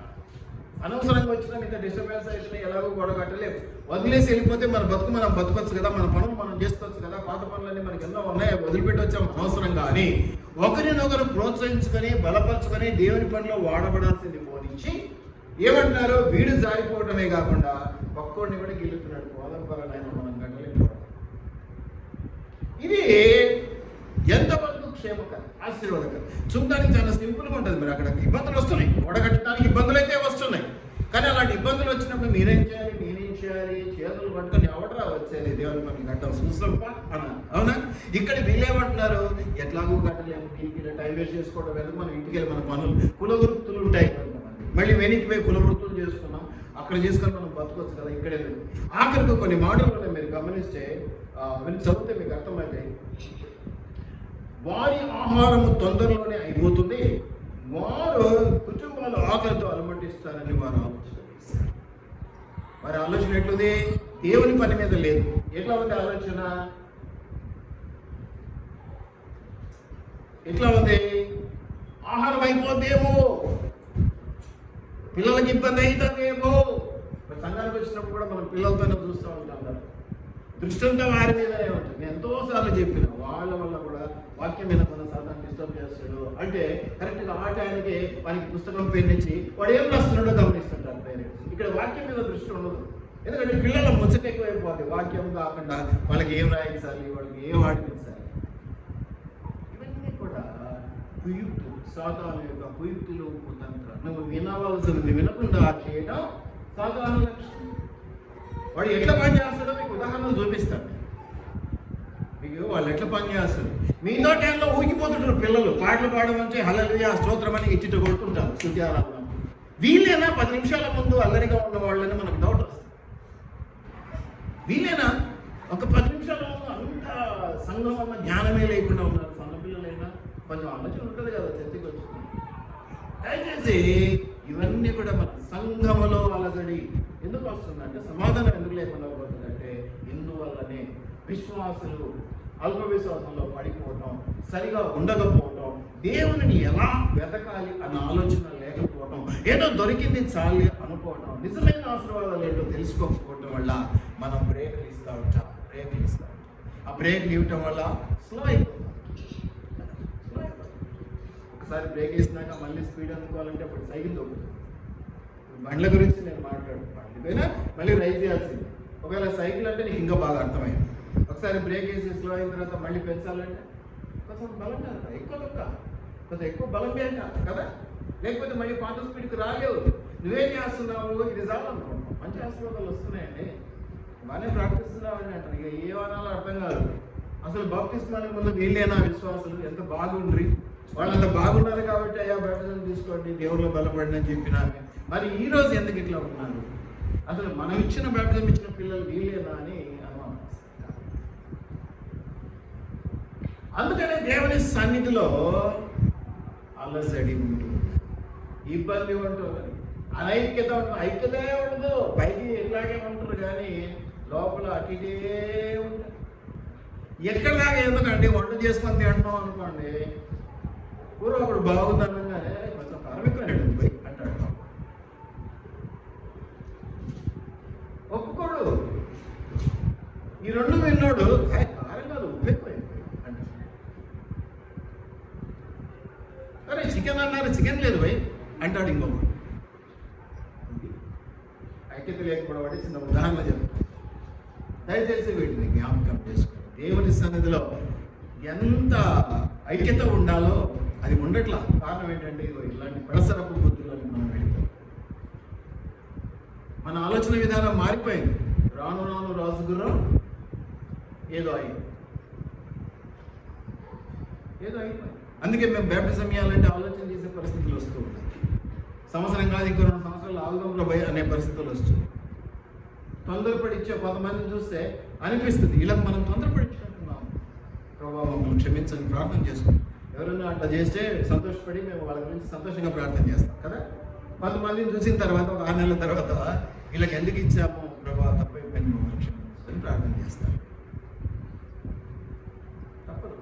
అనవసరంగా వచ్చినా ఇంత డిస్టర్బెన్స్ అయితే ఎలాగో గొడవ కట్టలేము, వదిలేసి వెళ్ళిపోతే మన బతుకు మనం బతకొచ్చు కదా, మన పనులు మనం చేసుకోవచ్చు కదా, పాత పనులన్నీ మనకి ఎన్నో ఉన్నాయి, వదిలిపెట్టి వచ్చాము అనవసరంగా అని ఒకరినొకరు ప్రోత్సహించుకొని బలపరుచుకొని దేవుని పనిలో వాడబడాల్సింది పోనించి ఏమంటున్నారు, వీడు జారిపోవడమే కాకుండా పక్కోడిని కూడా గెలుపుతున్నాడు. పోదంపరనైనా మనం కట్టలేకపోవడం. ఇది ఎంతవరకు క్షేమకరం, ఆశీర్వాదకరం. చూడడానికి చాలా సింపుల్గా ఉంటుంది. మీరు అక్కడ ఇబ్బందులు వస్తున్నాయి, ఓడగట్టడానికి ఇబ్బందులు అయితే వస్తున్నాయి. కానీ అలాంటి ఇబ్బందులు వచ్చినప్పుడు మీరేం చేయాలి, నేనేం చేయాలి, చేతులు పట్టుకొని ఎవడరా వచ్చేది దేవుని పని కట్టడం చూసప్ప అన్నారు. అవునా? ఇక్కడ వీళ్ళేమంటున్నారు, ఎట్లాగూ కట్టలేము, దీనికి టైం వేస్ట్ చేసుకోవడం ఎందుకు, మనం ఇంటికి వెళ్ళి మన పనులు కుల వృత్తులు ఉంటాయి కొంతమంది, మళ్ళీ వెనక్కి పోయి కుల వృత్తులు చేసుకున్నాం, అక్కడ చేసుకొని మనం బతకొచ్చు కదా, ఇక్కడే లేదు. ఆఖరికి కొన్ని మాటలు మీరు గమనిస్తే వీళ్ళు చదివితే మీకు అర్థమైతే, వారి ఆహారము తొందరలోనే అయిపోతుంది, వారు కుటుంబాలు ఆకలితో అలమటిస్తారని వారు ఆలోచన. వారి ఆలోచన ఎట్లుంది, దేవుని పని మీద లేదు. ఎట్లా ఉంది ఆలోచన, ఎట్లా ఉంది, ఆహారం అయిపోతేమో, పిల్లలకి ఇబ్బంది అవుతుందేమో. సంఘానికి వచ్చినప్పుడు కూడా మనం పిల్లలతోనే చూస్తూ ఉంటాం కదా, దృష్టంతో వారి మీదనే ఉంటుంది. నేను ఎంతోసార్లు చెప్పిన వాళ్ళ వల్ల కూడా వాక్యం మీద మన సాధారణ డిస్టర్బ్ చేస్తాడు అంటే కరెక్ట్గా ఆ టైంకి వానికి పుస్తకం పేరించి వాడు ఏం రాస్తున్నాడో గమనిస్తుంటారు పేరెంట్స్. ఇక్కడ వాక్యం మీద దృష్టి ఉండదు, ఎందుకంటే పిల్లల ముచ్చట ఎక్కువైపోతుంది. వాక్యం కాకుండా వాళ్ళకి ఏం రాయించాలి, వాళ్ళకి ఏం ఆడిపించాలి, ఇవన్నీ కూడా కుయుక్తులు, సాధారణ యొక్క కుయుక్తులు, కుతంత్ర. నువ్వు వినవలసింది వినకుండా చేయడం సాధారణ లక్ష్యం. వాడు ఎట్లా పని చేస్తాడో మీకు ఉదాహరణలు చూపిస్తాడు. మీకు వాళ్ళు ఎట్లా పని చేస్తారు, మీతో టైంలో ఊగిపోతుంటారు పిల్లలు. పాటలు పాడమంటే హల్లెలూయా స్తోత్రం అని ఇచ్చిట కొడుతుంటారు స్తుత్యారాధన. వీళ్ళేనా 10 నిమిషాల ముందు అల్లరిగా ఉన్న వాళ్ళని మనకు డౌట్ వస్తుంది. వీళ్ళేనా ఒక 10 నిమిషాల ముందు అంత సంఘం అన్న జ్ఞానమే లేకుండా ఉన్నారు. సన్న పిల్లలైనా కొంచెం ఆలోచన ఉంటుంది కదా చర్చకి వచ్చింది. దయచేసి ఇవన్నీ కూడా మన సంఘములో అలజడి ఎందుకు వస్తుందంటే, సమాధానం ఎందుకు లేకుండా పోతుందంటే, ఇందువల్లనే విశ్వాసులు అల్ప విశ్వాసంలో పడిపోవటం, సరిగా ఉండకపోవటం, దేవుని ఎలా వెతకాలి అన్న ఆలోచన లేకపోవటం, ఏదో దొరికింది చాలు అనుకోవటం, నిజమైన ఆశీర్వాదాలు ఏంటో తెలుసుకోకపోవటం వల్ల మనం బ్రేక్లు ఇస్తూ ఉంటాం. ఆ బ్రేక్లు ఇవ్వటం వల్ల స్లో అయిపోతాం. ఒకసారి బ్రేక్ వేసినాక మళ్ళీ స్పీడ్ అనుకోవాలంటే అప్పుడు సైకిల్ దొరుకుతుంది. బండ్ల గురించి నేను మాట్లాడు, బండిపైన మళ్ళీ రైజ్ చేయాల్సింది. ఒకవేళ సైకిల్ అంటే నీకు ఇంకా బాగా అర్థమైంది. ఒకసారి బ్రేక్ వేసి స్లో అయిన తర్వాత మళ్ళీ పెంచాలంటే కొంచెం బలం కదా, ఎక్కువ తొక్క, కొంచెం ఎక్కువ బలం వేయాలి కదా, లేకపోతే మళ్ళీ పాత స్పీడ్కి రాలేవు. నువ్వేం చేస్తున్నావు, ఇది చాలనుకుంటున్నావు. మంచి ఆశీర్వాదాలు వస్తున్నాయండి, బాగానే ప్రాక్టిస్తున్నావు అని అంటారు. ఇక ఏ వానాలో అర్థం కాదు. అసలు బాప్తిస్మానికి ముందు వీళ్ళేనా విశ్వాసులు ఎంత బాగుండ్రి, వాళ్ళంత బాగున్నారు కాబట్టి అయ్యా బ్యాప్టిజం తీసుకోండి దేవుళ్ళు బలపడిన అని చెప్పినారు. మరి ఈ రోజు ఎందుకు ఇట్లా ఉన్నారు, అసలు మనం ఇచ్చిన బ్యాప్టిజం ఇచ్చిన పిల్లలు వీళ్ళేనా అని అనుమానం. అందుకనే దేవుని సన్నిధిలో అలజడి ఉంటుంది, ఇబ్బంది ఉంటుంది, అనైక్యత ఉంటుంది. ఐక్యతే ఉండదు, పైకి ఇట్లాగే ఉంటారు కానీ లోపల అటుటే ఉంటుంది. ఎక్కడలాగా ఎందుకంటే వంట చేసుకొని తింటాం అనుకోండి, కూర ఒకడు బాగుందనగానే కొంచెం కారం ఎక్కువ పోయి అంటాడు, ఒప్పుకోడు. ఈ రెండు విన్నోడు కారం కాదు ఉప్పు ఎక్కువైపోయి అంటాడు. అరే చికెన్ అన్నారు, చికెన్ లేదు పోయి అంటాడు ఇంకొకడు. ఐక్యత లేకపోవడం అంటే చిన్న ఉదాహరణ చెప్తాను. దయచేసి వీటిని జ్ఞాపకం చేసుకోండి. దేవుని సన్నిధిలో ఎంత ఐక్యత ఉండాలో అది ఉండట్లా. కారణం ఏంటంటే ఇలాంటి పెడసరపు బుద్ధులను మనం వెళ్తాం. మన ఆలోచన విధానం మారిపోయింది. రాను రాను రాజు గుర్రం ఏదో అయిపోయింది. అందుకే మేము బ్యాప్టిజం ఇవ్వాలంటే ఆలోచన చేసే పరిస్థితులు వస్తూ ఉంటాయి. సంవత్సరం కాదు, ఇంకో 2 సంవత్సరాలు ఆగుదాం ప్రభు అనే పరిస్థితులు వస్తుంది. తొందరపడి ఇచ్చే కొంతమందిని చూస్తే అనిపిస్తుంది, ఇలా మనం తొందరపడి ఇచ్చినట్టున్నాం, ప్రభావ మమ్మల్ని క్షమించని ప్రార్థన చేసుకుంటాం. ఎవరైనా అట్లా చేస్తే సంతోషపడి మేము వాళ్ళ గురించి సంతోషంగా ప్రార్థన చేస్తాం కదా. కొంతమందిని చూసిన తర్వాత ఒక 6 నెలల తర్వాత వీళ్ళకి ఎందుకు ఇచ్చాము ప్రభావ, తప్పైపోయింది, మమ్మల్ని క్షమించని ప్రార్థన చేస్తాం. తప్పదు,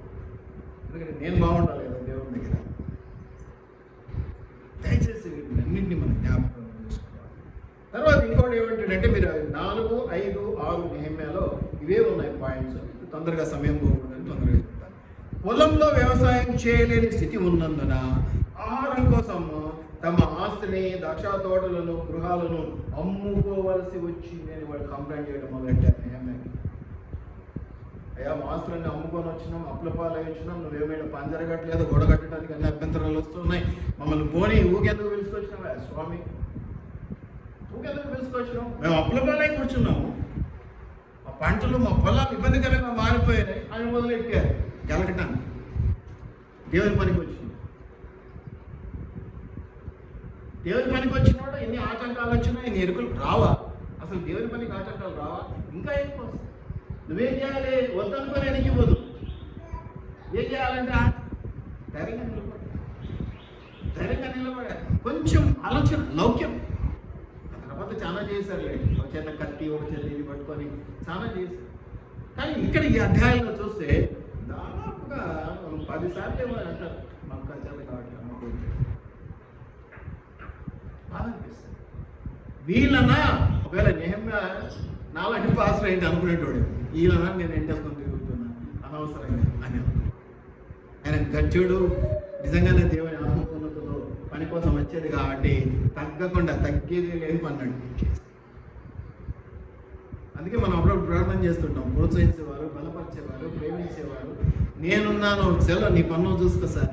ఎందుకంటే నేను బాగుండాలి కదా దేవుని దగ్గర. దయచేసి వీటినన్నింటినీ మనం జ్ఞాపకం చేసుకోవాలి. తర్వాత ఇంకోటి ఏమంటాడంటే, మీరు 4, 5, 6 నెహెమ్యాలో ఇవే ఉన్నాయి పాయింట్స్. తొందరగా సమయం పోకూడదని తొందరగా చెప్తాను. పొలంలో వ్యవసాయం చేయలేని స్థితి ఉన్నందున ఆహారం కోసం తమ ఆస్తిని, ద్రాక్ష తోటలను, గృహాలను అమ్ముకోవలసి వచ్చింది అని వాళ్ళు కంప్లైంట్ చేయడం మొదలెట్టారు నెహెమ్యాకి. అయ్యా, మా ఆస్తులన్నీ అమ్ముకొని వచ్చినాం, అప్పుల పాలై వచ్చినాం, నువ్వేమైనా పంజర కట్టలేదు, గోడ కట్టడానికి అన్ని అభ్యంతరాలు వస్తున్నాయి, మమ్మల్ని పోనీ ఊకెందుకు పిలుచుకొచ్చినావా స్వామి, ఊకెందుకు పిలుచుకొచ్చినాం, మేము అప్పుల పాలై కూర్చున్నాము, మా పంటలు, మా పొలాలు ఇబ్బందికరంగా మారిపోయాయి అని మొదలెట్టారు గెలకటానికి. దేవుని పనికి వచ్చింది. దేవుని పనికి వచ్చినప్పుడు ఎన్ని ఆటంకాలు వచ్చినా, ఎన్ని ఎరుకులు రావా? అసలు దేవుని పనికి ఆటంకాలు రావా? ఇంకా ఎక్కువ వస్తాయి. నువ్వేం చేయాలి? వద్దనుకొని వెనక్కిపోదు. ఏం చేయాలంటే ధైర్యంగా నిలబడాలి. కొంచెం ఆలోచన, లౌక్యం. తర్వాత చాలా చేశారులే, ఒక చేత కత్తి, ఒక చేత ఇది పట్టుకొని చాలా చేశారు. కానీ ఇక్కడ ఈ అధ్యాయంలో చూస్తే దాదాపుగా 10 సార్లు ఏమో అంటారు, మాకు చేత కావట్లేదు, మాకు బాధ అనిపిస్తుంది. వీళ్ళనా ఒకవేళ నెహెమ్యా నాలాంటి పాస్ ఏంటి అనుకునేటోడు, వీళ్ళనా నేను ఎంటేసుకొని తిరుగుతున్నా అనవసరంగా అని. ఆయన గచ్చుడు నిజంగానే దేవుని ఆత్మకున్నతో పని కోసం వచ్చేది కాబట్టి తగ్గకుండా తగ్గేది లేని పన్నాడు. అందుకే మనం అప్పుడప్పుడు ప్రార్థన చేస్తుంటాం, ప్రోత్సహించేవారు, బలపరిచేవారు, ప్రేమించేవారు. నేనున్నాను, సెలవు నీ పన్ను చూసుకో సార్,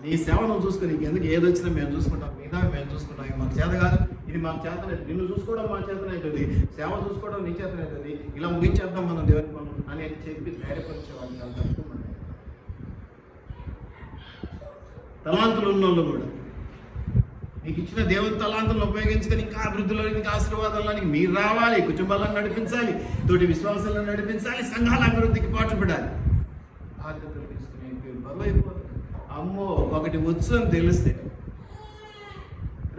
నీ సేవ నువ్వు చూసుకో, నీకు ఎందుకు ఏది వచ్చినా మేము చూసుకుంటాం, మిగతా మేము చూసుకుంటాం, ఇది మాకు చేత కాదు, ఇది మాకు చేతనైతుంది, నిన్ను చూసుకోవడం మా చేతనైతుంది, సేవ చూసుకోవడం నీ చేతనైతుంది, ఇలా ముగించేద్దాం మనం దేవుని పనులు అని చెప్పి ధైర్యపరిచేవాళ్ళు చాలా తక్కువ మంది. తలాంతులు ఉన్నోళ్ళు కూడా మీకు ఇచ్చిన దేవుని తలాంతులను ఉపయోగించుకొని ఇంకా అభివృద్ధిలో, ఇంకా ఆశీర్వాదాలకి మీరు రావాలి, కుటుంబాలను నడిపించాలి, తోటి విశ్వాసాలను నడిపించాలి, సంఘాల అభివృద్ధికి పాటుపడాలి. బాధ్యతలు తీసుకునే బరువు అయిపోతుంది. అమ్మో, ఒకటి వచ్చు అని తెలిస్తే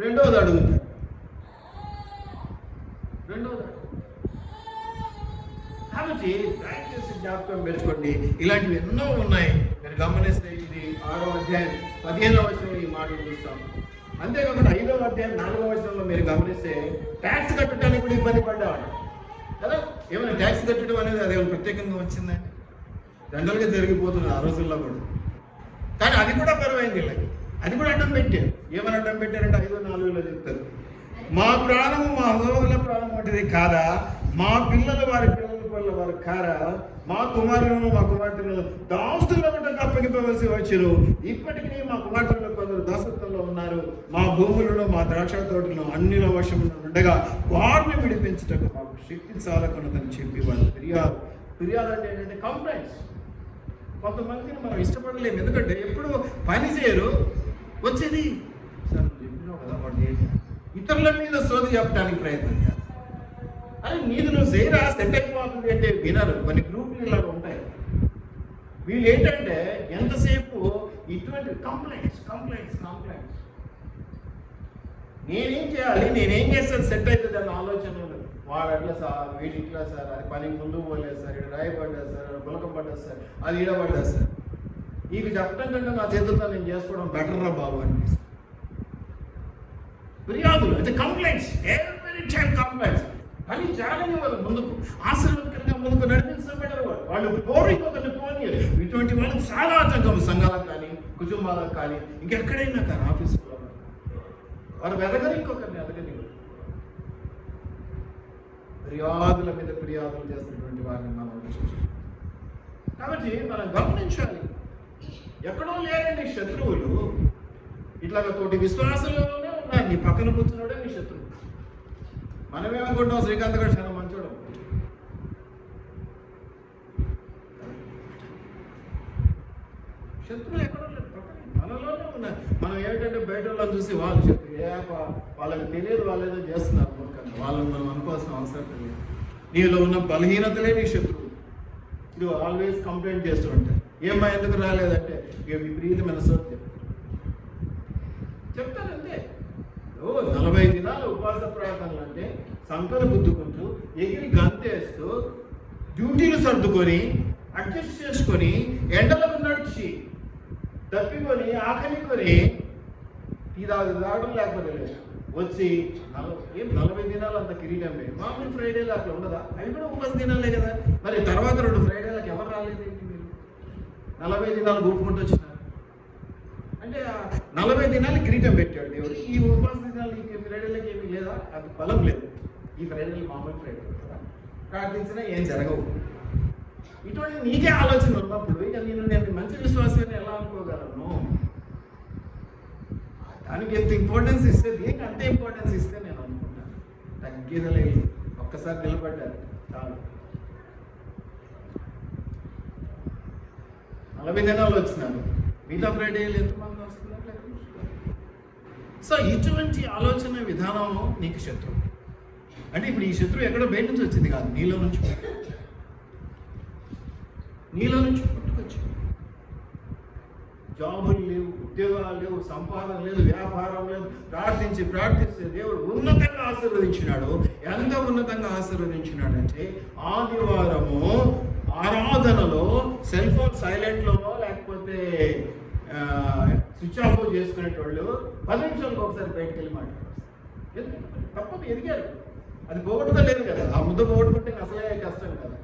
రెండోది అడుగుతారు. కాబట్టి దయచేసి జ్ఞాపకం పెట్టుకోండి, ఇలాంటివి ఎన్నో ఉన్నాయి. మీరు గమనిస్తే ఇది 6వ అధ్యాయం 15వ వచనంలో ఈ మాటలు చూస్తాం. అంతేకాకుండా 5వ అధ్యాయం 4వ వచనంలో మీరు గమనిస్తే ట్యాక్స్ కట్టడానికి కూడా ఇబ్బంది పడ్డవాడు కదా. ఏమైనా ట్యాక్స్ కట్టడం అనేది అదేమైనా ప్రత్యేకంగా వచ్చిందండి? జనరల్గా జరిగిపోతుంది ఆ రోజుల్లో కూడా. కానీ అది కూడా బరువైంది వీళ్ళకి, అది కూడా అడ్డం పెట్టారు. ఏమని అడ్డం పెట్టారంటే 5:4లో చెప్తారు, మా ప్రాణము మా సోదరుల ప్రాణం వంటిది కాదా, మా పిల్లలు వారి పిల్లల వల్ల వారు కారా, మా కుమారులను మా కుమార్తెలను దాసుల వంటకు అప్పగిపోవలసి వచ్చును. ఇప్పటికీ మా కుమార్తెలు కొందరు దాసత్వంలో ఉన్నారు, మా భూములను మా ద్రాక్ష తోటలను అన్నిల వశంలో ఉండగా వారిని విడిపించటకు మాకు శక్తి చాలకున్నదని చెప్పి వాళ్ళు ఫిర్యాదు అంటే ఏంటంటే కంప్లైంట్స్. కొంతమందిని మనం ఇష్టపడలేము, ఎందుకంటే ఎప్పుడు పని చేయరు, వచ్చేది సార్ చెప్పినావు కదా వాడు చేసి ఇతరుల మీద సోది చెప్పడానికి ప్రయత్నం చేస్తారు. అని నీది నువ్వు చేయరా, సెట్ అయిపోతుంది అంటే వినరు. కొన్ని గ్రూపులు ఇలా ఉంటాయి. వీళ్ళు ఏంటంటే ఎంతసేపు ఇటువంటి కంప్లైంట్స్. నేనేం చేయాలి, నేనేం చేస్తే సెట్ అవుతుంది అన్న ఆలోచన ఉండదు. వాడు అట్లా సార్, వీడి ఇట్లా సార్, అది పని ముందుకు పోలేదు సార్, ఇక్కడ రాయబడ్డారు సార్, గులకం పడ్డారు సార్, అది ఈడబడ్డారు సార్. నీకు చెప్పడం కంటే నా చేతులతో నేను చేసుకోవడం బెటర్ రా బాబు అనిపిస్తుంది. ఫిర్యాదులు అంటే కంప్లైంట్స్, ఎవ్రీ టైం కంప్లైంట్స్. పని జరగని వాళ్ళు ముందుకు ఆశీర్వాదకరంగా ముందుకు నడిపించబడ్డారు. వాళ్ళు పోరు, ఇంకొకరిని పోనీయరు. ఇటువంటి వాళ్ళకి చాలా ఆటంకం, సంఘాలకు కానీ కుటుంబాలకు కానీ ఇంకెక్కడైనా కానీ ఆఫీసులో వారు ఎదగరు, ఇంకొకరిని ఎదగని. ఫిర్యాదుల మీద ఫిర్యాదులు చేస్తున్నటువంటి వారిని మనం ఆలోచించాలి. కాబట్టి మనం గమనించాలి, ఎక్కడో లేరండి శత్రువులు, ఇట్లాగ తోటి విశ్వాసంలోనే ఉన్నారు. నీ పక్కన కూర్చున్నాడే నీ శత్రువు. మనమేమనుకుంటాం శ్రీకాంత్ గారు చాలా మంచోడు. శత్రువులు ఎక్కడో లేదు, మనలోనే ఉన్నారు. మనం ఏంటంటే బయట వాళ్ళని చూసి వాళ్ళు శత్రువు, వాళ్ళకి తెలియదు, వాళ్ళు ఏదో చేస్తున్నారు మూర్ఖంగా. వాళ్ళని మనం అనుకోవాల్సిన అవసరం లేదు. నీలో ఉన్న బలహీనతలే నీ శత్రువు. ఇది ఆల్వేస్ కంప్లైంట్ చేస్తూ ఉంటారు. ఏమ్మా ఎందుకు రాలేదంటే ఇక విపరీతమైన సోది చెప్తారంతే. 40 దినాలు ఉపవాస ప్రార్థనలు అంటే సంకలు గుద్దుకుంటూ ఎగిరి గంతేస్తూ డ్యూటీలు సర్దుకొని అడ్జస్ట్ చేసుకొని ఎండలకు నడిచి తప్పికొని ఆకలికొని ఇది రావడం లేకపోతే వచ్చి 40 దినాలు అంత కిరీటం లేదు. మామూలు ఫ్రైడేలు అట్లా ఉండదా? అవి కూడా ఉపవాస దినాలే కదా. మరి తర్వాత 2 ఫ్రైడేలకు ఎవరు రాలేదేంటి? మీరు 40 దినాలు గూపుకుంటూ వచ్చినారు అంటే 40 దినాలు కిరీటం పెట్టాడు దేవుడు. ఈ ఉపవాస దినాలు ఈ ఫ్రైడేలకి ఏమీ లేదా? అది బలం లేదు. ఈ ఫ్రైడేలు మామూలు ఫ్రైడే కదా, ప్రార్థించినా ఏం జరగవు. ఇటువంటి నీకే ఆలోచన ఉన్నప్పుడు ఇక నేను మంచి విశ్వాసాన్ని ఎలా అనుకోగలను? దానికి ఎంత ఇంపార్టెన్స్ ఇస్తే, దీనికి అంతే ఇంపార్టెన్స్ ఇస్తే నేను అనుకుంటాను. తగ్గేదలేదు. ఒక్కసారి నిలబడ్డారు చాలు. 40 దినాలు వచ్చినారు. మిగతా ఫ్రైడేలు ఎంతమంది వస్తున్నారు? సో ఇటువంటి ఆలోచన విధానం నీకు శత్రువు. అంటే ఇప్పుడు ఈ శత్రువు ఎక్కడో బయట నుంచి వచ్చింది కాదు, నీలో నుంచి పుట్టుకొచ్చి. జాబులు లేవు, ఉద్యోగాలు లేవు, సంపాదన లేదు, వ్యాపారం లేదు. ప్రార్థిస్తే దేవుడు ఉన్నతంగా ఆశీర్వదించినాడు. ఎంత ఉన్నతంగా ఆశీర్వదించినాడంటే ఆదివారము ఆరాధనలో సెల్ ఫోన్ సైలెంట్లో లేకపోతే స్విచ్ ఆఫ్ చేసుకునేటోళ్ళు 10 నిమిషాలకు ఒకసారి బయటకు వెళ్ళి మాట్లాడారు. తప్పదు, ఎదిగారు. అది పోగొట్టుకోలేదు కదా. ఆ ముద్ద పోగొట్టుకుంటే అసలే కష్టం కదా.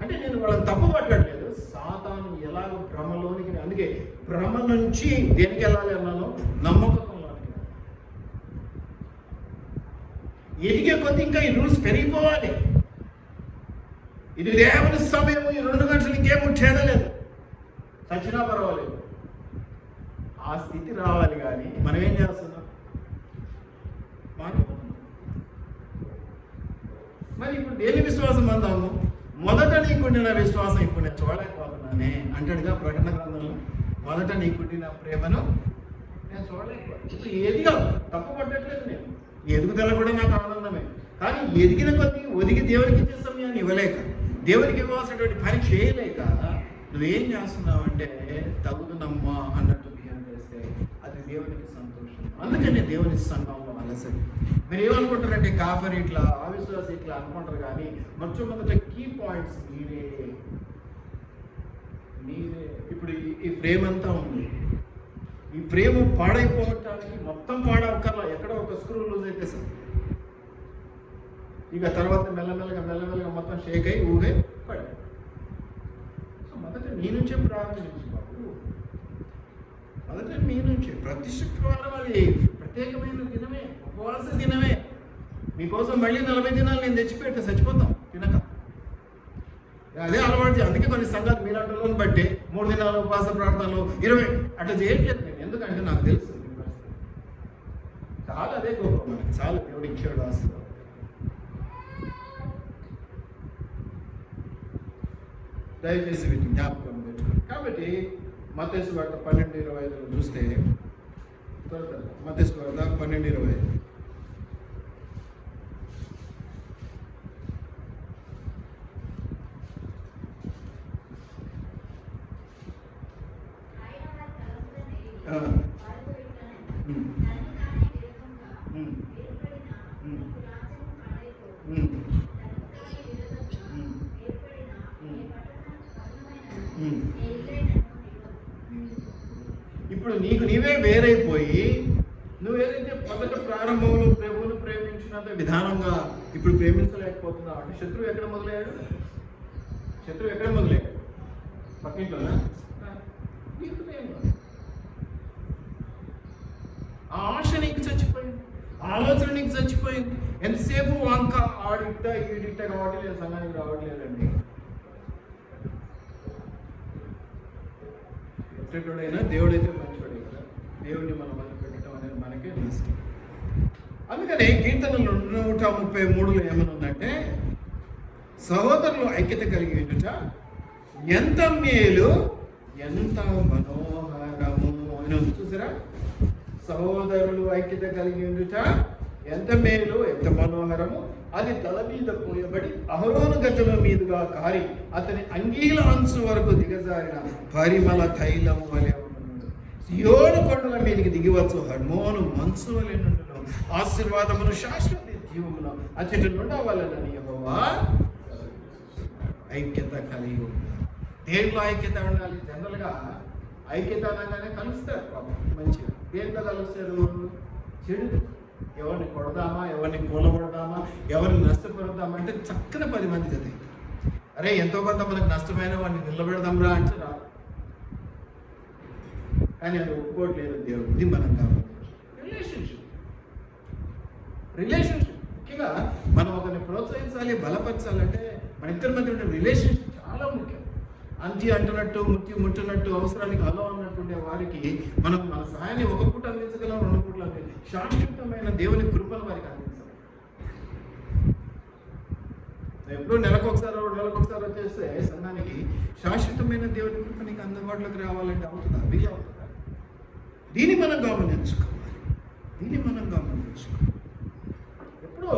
అంటే నేను వాళ్ళని తప్పు పట్టట్లేదు. సాతాను ఎలాగ భ్రమలోనికి, అందుకే భ్రమ నుంచి దేనికి వెళ్ళాలి అన్నాను? నమ్మకంలోనికి. ఎదిగే కొద్ది ఇంకా ఈ రూల్స్ పెరిగిపోవాలి. ఇది దేవుని సమయం, ఈ 2 గంటలు ఇంకేం ముట్టేదలేదు, చచ్చినా పర్వాలేదు. ఆ స్థితి రావాలి. కానీ మనం ఏం చేస్తున్నాం? మరి ఇప్పుడు దేని విశ్వాసం అందాము? మొదట నీకుండిన విశ్వాసం ఇప్పుడు నేను చూడలేకపోతున్నానే అంటాడుగా ప్రకటన గ్రంథంలో. మొదట నీకుండిన ప్రేమను నేను చూడలేకపోతున్నాను. ఇప్పుడు ఎదిగా తప్పు పట్టట్లేదు నేను. ఎదుగుదల కూడా నాకు ఆనందమే. కానీ ఎదిగిన కొద్ది ఒదిగి దేవునికి ఇచ్చే సమయాన్ని ఇవ్వలేక, దేవునికి ఇవ్వాల్సినటువంటి పని చేయలేక నువ్వేం చేస్తున్నావు అంటే తగుదునమ్మా అన్నట్టు బిహేవ్ చేస్తే అది దేవునికి సంతోషం. అందుకని దేవుని సంఘంలో అలసరి. మీరు ఏమనుకుంటారంటే కాఫర్ ఇట్లా, అవిశ్వాస ఇట్లా అనుకుంటారు. కానీ మొట్టమొదట కీ పాయింట్స్ మీరే. ఇప్పుడు ఈ ఫ్రేమ్ అంతా ఉంది. ఈ ఫ్రేమ్ పాడైపోవటానికి మొత్తం పాడవక్కర్లా, ఎక్కడో ఒక స్క్రూ లూజ్ అయితే సార్ ఇక తర్వాత మెల్లమెల్లగా మొత్తం షేక్ అయి ఊగే పడి. సో మొదట నీ నుంచే ప్రారంభించు బాబు. మొదట మీ నుంచే. ప్రతి శుక్రవారం అది ప్రత్యేకమైన దినమే, ఉపవాస దినమే. మీకోసం మళ్ళీ 40 దినాలు నేను తెచ్చిపెట్టే చచ్చిపోతాం తినక. అదే అలవాటు. అందుకే కొన్ని సంఘాలు మీలాంటి బట్టి 3 దినాలు ఉపవాస ప్రార్థనలు 20 అట్లా చేయట్లేదు నేను. ఎందుకంటే నాకు తెలుసు చాలా అదే గొప్ప. మనకి చాలా దేవుడు ఇచ్చాడు ఆశీర్వాదం. దయచేసి వీటిని జ్ఞాపకం పెట్టుకోండి. కాబట్టి మత్తయి సువార్త 12:25 చూస్తే, మత్తయి సువార్త 12:25 ఇప్పుడు నీకు నీవే వేరైపోయి, నువ్వేదైతే మొదట ప్రారంభంలో ప్రభువును ప్రేమించినంత విధానంగా ఇప్పుడు ప్రేమించలేకపోతున్నావు అంటే శత్రువు ఎక్కడ మొదలయ్యాడు? పక్కింట్లోనా? ఆ ఆశ నీకు చచ్చిపోయింది, ఆలోచన నీకు చచ్చిపోయింది. ఎంతసేపు వంక ఆడిట్ట ఈడిట్ట రావట్లేదు, సంఘానికి రావట్లేదండి. ఎక్కడైనా దేవుడైతే మంచివాడే కదా. దేవుడిని మనం వదిలిపెట్టడం అనేది మనకే నష్టం. అందుకని కీర్తనలు 133లో ఏమనుందంటే, సహోదరులు ఐక్యత కలిగి ఉండుట ఎంత మేలు ఎంత మనోహరము అని ఉంది. చూసారా, సహోదరులు ఐక్యత కలిగి ఉండుట ఎంత మేలు ఎంత మనోహరము, అది తల మీద పోయబడి అహరోను గజల మీదుగా కారి అతని అంగీల అంచు వరకు దిగజారిన పరిమళ తైలము వలె ఉండును. సియోను కొండల మీదకి దిగివచ్చు హర్మోను మంచు వలె నుండును. ఆశీర్వాదమును శాశ్వత జీవమును అచ్చటి నుండవలెనని యెహోవా ఐక్యత కలిగి ఉండాలి. దేంట్లో ఐక్యత ఉండాలి? జనరల్గా ఐక్యత అనగానే కలుస్తారు పాపం మంచిగా. దేంట్లో కలుస్తారు? చెడు. ఎవరిని కొడదామా, ఎవరిని కూలబడదామా, ఎవరిని నష్టపడదామా అంటే చక్కన 10 మంది చదివి, అరే ఎంతో కొంత మనకు నష్టమైన వాడిని నిలబెడదాం రా అంటే రా. కానీ అది ఒప్పుకోవట్లేదు దేవుడు. ఇది మనం కావాలి. రిలేషన్షిప్ ముఖ్యంగా మనం ఒకరిని ప్రోత్సహించాలి, బలపరచాలంటే మన ఇద్దరి మధ్య ఉండే రిలేషన్షిప్ చాలా ముఖ్యం. అంతి అంటున్నట్టు ముట్టునట్టు అవసరానికి అలో అన్నట్టుండే వారికి మనం మన సహాయాన్ని 1 పూట అందించగలం, 2 పూటలు అందించగలం. శాశ్వతమైన దేవుని కృపను వారికి అందించాలి. ఎప్పుడు నెలకు ఒకసారి 2 నెలలకు ఒకసారి వచ్చేస్తే సంఘానికి శాశ్వతమైన దేవుని కృప నీకు అందుబాటులోకి రావాలంటే అవుతుందా? వీలు అవుతుందా? దీన్ని మనం గమనించుకోవాలి. ఎప్పుడు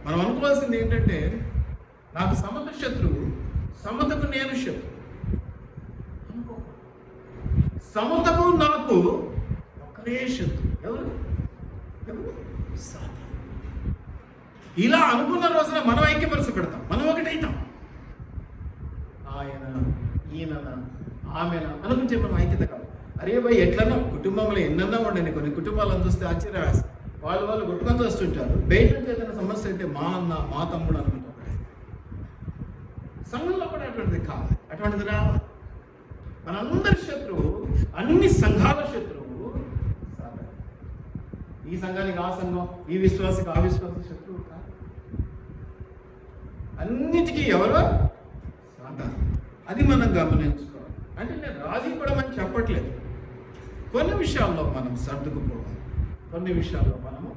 మనం అనుకోవాల్సింది ఏంటంటే, నాకు సమత శత్రువు, సమతకు నేను శత్రువు. సమతకు నాకు ఒకరే శత్రువు. ఎవరు? సాతాను. ఇలా అనుకున్న రోజున మనం ఐక్యపరచబడతాం, మనం ఒకటైతాం. ఆయన ఈయన ఆమెన అనుకుంటే మనం ఐక్యత కాదు. అరే భయ్ ఎట్లన్నా కుటుంబంలో ఎన్నన్నా ఉండని కొన్ని కుటుంబాలను చూస్తే ఆశ్చర్య, వాళ్ళు కొట్టుకొని వస్తుంటారు. బయట నుంచి ఏదైనా సమస్య అంటే మా అన్న మా తమ్ముడు అనుకుంటారు. సంఘంలో కూడా అటువంటిది కాదు, అటువంటిది రావాలి. మనందరి శత్రువు, అన్ని సంఘాల శత్రువు సాతాను. ఈ సంఘానికి ఆ సంఘం, ఈ విశ్వాసకి ఆ విశ్వాస శత్రువు కాదు. అన్నిటికీ ఎవరో సాతాను. అది మనం గమనించుకోవాలి. అంటే నేను రాజీ పడమని చెప్పట్లేదు. కొన్ని విషయాల్లో మనం సర్దుకుపోవాలి, కొన్ని విషయాల్లో మనము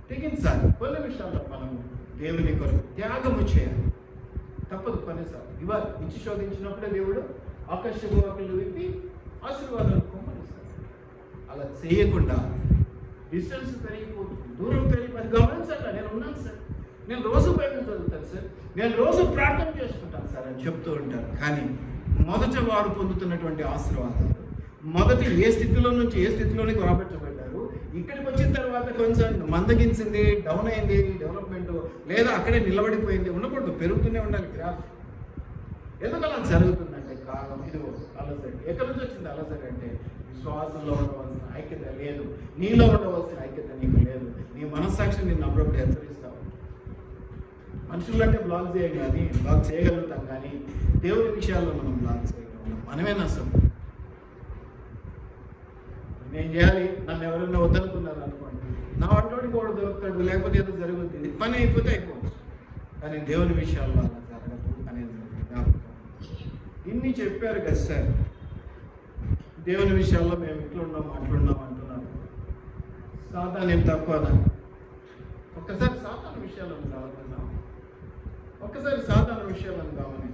తెగించాలి, కొన్ని విషయాల్లో మనము దేవుని కొరకు త్యాగము చేయాలి. తప్పదు కొన్నిసార్లు. ఇవాళ ఇచ్చి శోధించినప్పుడే దేవుడు ఆకర్షక వాకులు విప్పి ఆశీర్వాదాలు కొమ్మరిస్తాడు. అలా చేయకుండా డిస్టెన్స్ పెరిగిపోతుంది, దూరం పెరిగిపోయి గమనించాలి. నేను ఉన్నాను సార్, నేను రోజు బైబిల్ చదువుతాను సార్, నేను రోజు ప్రార్థన చేసుకుంటాను సార్ అని చెప్తూ ఉంటారు. కానీ మొదట వారు పొందుతున్నటువంటి ఆశీర్వాదాలు, మొదటి ఏ స్థితిలో నుంచి ఏ స్థితిలోనికి రాబట్టబడ్డారు, ఇక్కడికి వచ్చిన తర్వాత కొంచెం మందగించింది, డౌన్ అయింది డెవలప్మెంట్, లేదా అక్కడే నిలబడిపోయింది ఉండకూడదు, పెరుగుతూనే ఉండాలి గ్రాఫ్. ఎందుకు అలా జరుగుతుందంటే కారణం ఇదిగో అలసట. ఎక్కడి నుంచి వచ్చింది అలసట అంటే, విశ్వాసంలో ఉండవలసిన ఐక్యత లేదు, నీలో ఉండవలసిన ఐక్యత నీకు లేదు. నీ మనస్సాక్షి నిన్ను అప్పుడప్పుడు హెచ్చరిస్తావు. మనుషులంటే బ్లాక్ చేయగలుగుతాం కానీ దేవుని విషయాల్లో మనం బ్లాక్ చేయగలం. మనమే నష్టం. నేను చేయాలి, నన్ను ఎవరైనా వద్దనుకున్నారు అనుకోండి, నా వంటోడికి కూడా దొరుకుతాడు, లేకపోతే ఏదో జరుగుతుంది, పని అయిపోతే అయిపోవచ్చు. కానీ దేవుని విషయాల్లో అలా జరగదు అనేది ఇన్ని చెప్పారు కదా సార్. దేవుని విషయాల్లో మేము ఇట్లున్నాం అట్లున్నాం అంటున్నాం. సాతాను ఏం తక్కువనా? ఒక్కసారి సాతాను విషయాలను కావాలన్నాం, ఒక్కసారి సాతాను విషయాలను కావాలి.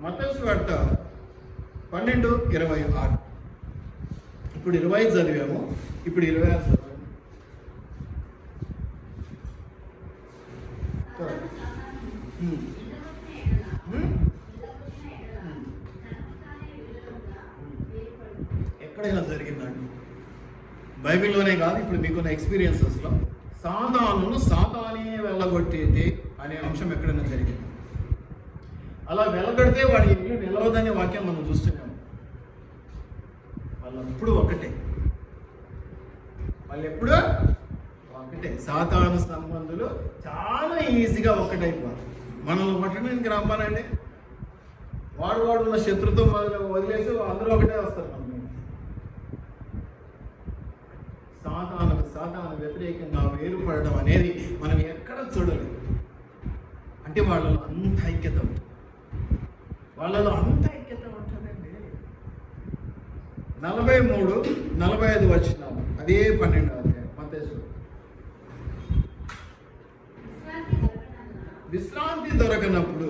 మత్తయి సువార్త 12:26. ఇప్పుడు 20 చదివాము, ఇప్పుడు 26 చదివాము. ఎక్కడైనా జరిగిందండి, బైబిల్లోనే కాదు, ఇప్పుడు మీకున్న ఎక్స్పీరియన్సెస్లో సాతానే వెళ్ళగొట్టేది అనే అంశం ఎక్కడైనా జరిగింది. అలా వెళ్ళగొడితే వాడి ఇల్లు నిలవదనే వాక్యం మనం చూస్తున్నాం. వాళ్ళెప్పుడు ఒకటే, సాతాను సంబంధులు చాలా ఈజీగా ఒకటైపోవాలి. మనల్ని పట్టడానికి రమ్మనండి, వాడు ఉన్న శత్రుత్వం వదిలేసి అందరూ ఒకటే వస్తారు. మనం సాతాను వ్యతిరేకంగా వేరుపడడం అనేది మనం ఎక్కడ చూడలేదు. అంటే వాళ్ళలో అంత ఐక్యత ఉంటుందండి. 43-45 వచనాలు, అదే 12వ అధ్యాయం మత్తయి. దొరకనప్పుడు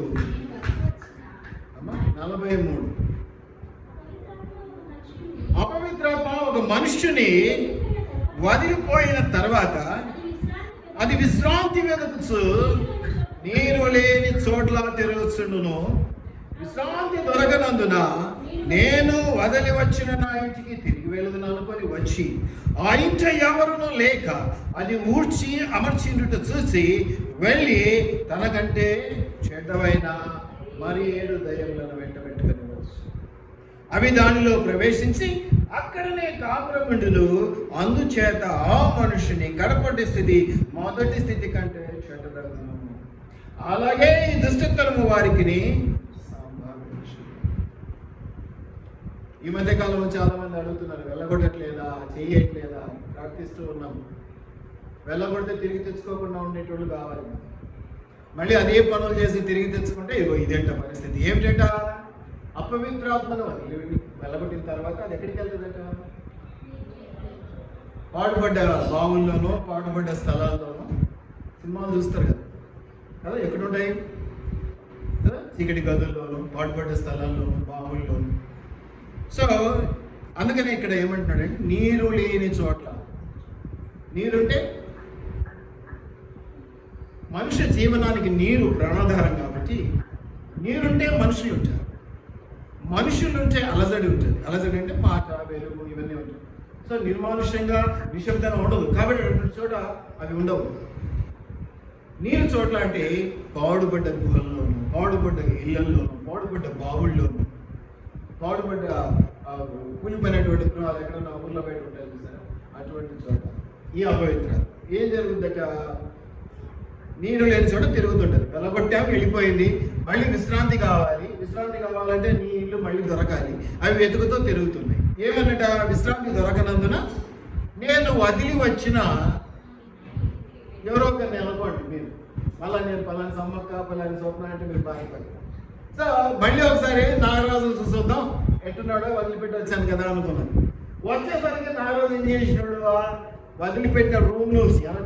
43 అపవిత్రాత్మ ఒక మనుష్యుని వదిలిపోయిన తర్వాత అది విశ్రాంతి వెతుకుచు నీరు లేని చోట్ల తిరుగుచుండును. విశ్రాంతి దొరకనందున నేను వదిలి వచ్చిన నా ఇంటికి తిరిగి వెళ్ళదును అనుకొని వచ్చి ఆ ఇంట ఎవరునూ లేక అది ఊడ్చి అమర్చిండుట చూసి వెళ్ళి తనకంటే చెడ్డవైన మరి 7 దయ్యములను వెంటబెట్టుకొని వచ్చు. అవి దానిలో ప్రవేశించి అక్కడనే కాపురముండును. అందుచేత ఆ మనుషుని కడపటి స్థితి మొదటి స్థితి కంటే చెడ్డదగును. అలాగే ఈ దుష్టతరము వారికి సంభవించు. ఈ మధ్యకాలంలో చాలా మంది అడుగుతున్నారు, వెళ్ళగొట్టట్లేదా, చేయట్లేదా? ప్రార్థిస్తూ ఉన్నాము. వెళ్ళగొడితే తిరిగి తెచ్చుకోకుండా ఉండేటోళ్ళు కావాలి. మళ్ళీ అదే పనులు చేసి తిరిగి తెచ్చుకుంటే ఇదేంట పరిస్థితి. ఏమిటంట? అపవిత్రాత్మను వెళ్ళగొట్టిన తర్వాత అది ఎక్కడికి వెళ్తుందట? పాడుపడ్డ బావుల్లోనూ పాడుపడ్డ స్థలాల్లోనూ. సినిమాలు చూస్తారు కదా, ఎక్కడుంటాయి కదా? చీకటి గదుల్లోనూ, పాడుపడ్డ స్థలాల్లోనూ, బావుల్లోనూ. సో అందుకని ఇక్కడ ఏమంటున్నాడంటే నీరు లేని చోట్ల. నీరుంటే మనుష్య జీవనానికి నీరు ప్రాణాధారం కాబట్టి నీరుంటే మనుషులు ఉంటారు. మనుషులు ఉంటే అలజడి ఉంటుంది. అలజడి అంటే మాట, వెలుగు ఇవన్నీ ఉంటాయి. సో నిర్మానుష్యంగా నిశ్శబ్దంగా ఉండదు కాబట్టి రెండు చోట అవి ఉండవు. నీరు చోట్ల అంటే పాడుపడ్డ గుహల్లోనూ, పాడుపడ్డ ఇళ్లల్లోనూ, పాడుపడ్డ బావుల్లోనూ, పాడుపడ్డ కూలిపోయినటువంటి గృహాలు ఎక్కడన్నా ఊళ్ళో బయట ఉంటాయి చూసారా, అటువంటి చోట ఈ అపవిత్రాలు. ఏం జరుగుతుందట? నీరు లేని చోట తిరుగుతుంటుంది. వెళ్ళగొట్టాము, వెళ్ళిపోయింది, మళ్ళీ విశ్రాంతి కావాలి. విశ్రాంతి కావాలంటే నీ ఇల్లు మళ్ళీ దొరకాలి. అవి వెతుకుతూ తిరుగుతున్నాయి. ఏమన్నట? విశ్రాంతి దొరకనందున నేను వదిలి వచ్చిన ఎవరో ఒకరిని అనుకోండి మీరు, మళ్ళీ నేను పలాని సమ్మక్క పలాని స్వప్న అంటే మీరు బాధపడతారు. సో మళ్ళీ ఒకసారి నాగరాజు చూసొద్దాం ఎట్టున్నాడో, వదిలిపెట్టి వచ్చాను కదా అనుకున్నాను. వచ్చేసరికి నాగరాజు ఏం చేసినాడు? వదిలిపెట్టిన రూమ్ను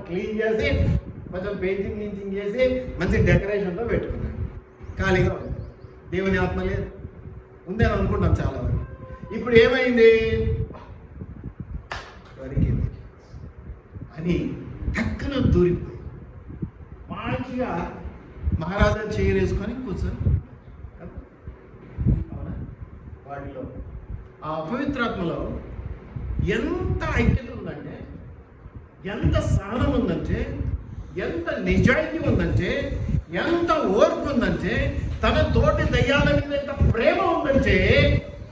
క్లీన్ చేసి కొంచెం పెయింటింగ్ చేసి మంచి డెకరేషన్తో పెట్టుకున్నాడు. ఖాళీగా ఉంది. దేవుని ఆత్మ లేదు, ఉందని అనుకుంటాం చాలా వరకు. ఇప్పుడు ఏమైంది? దొరికింది అని టక్కున దూరిపోయి మంచిగా మహారాజా చేయరేసుకొని కూర్చొని అవునా వాటిలో ఆ అపవిత్రాత్మలో ఎంత ఐక్యత ఉందంటే, ఎంత సహనం ఉందంటే, ఎంత నిజాయితీ ఉందంటే, ఎంత ఓర్పు ఉందంటే, తన తోటి దయ్యాల మీద ఎంత ప్రేమ ఉందంటే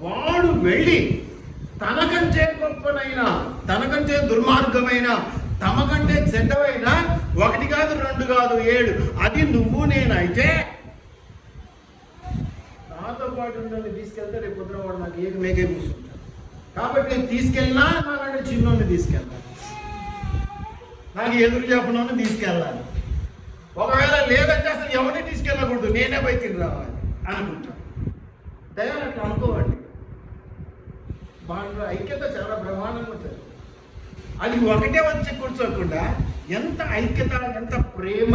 వాడు వెళ్ళి తనకంటే గొప్పనైనా, తనకంటే దుర్మార్గమైన, తమకంటే చెడ్డవైన 1 కాదు 2 కాదు 7 అది నువ్వు నేనైతే నాతో పాటు ఉందని తీసుకెళ్తే రేపు పొద్దున వాడు నాకు ఏక మేకే కూర్చుంటాడు. కాబట్టి నేను తీసుకెళ్ళినా నాకంటే చిన్నోడిని తీసుకెళ్ళాలి, నాకు ఎదురు చెప్పనోని తీసుకెళ్ళాలి. ఒకవేళ లేదంటే అసలు ఎవరిని తీసుకెళ్ళకూడదు, నేనే బయటికి రావాలి అనుకుంటాను. దయాలు అట్లా అనుకోవండి. వాళ్ళ ఐక్యత చాలా బ్రహ్మాండంగా ఉంటుంది. అది ఒకటే వచ్చి కూర్చోకుండా ఎంత ఐక్యత, ఎంత ప్రేమ,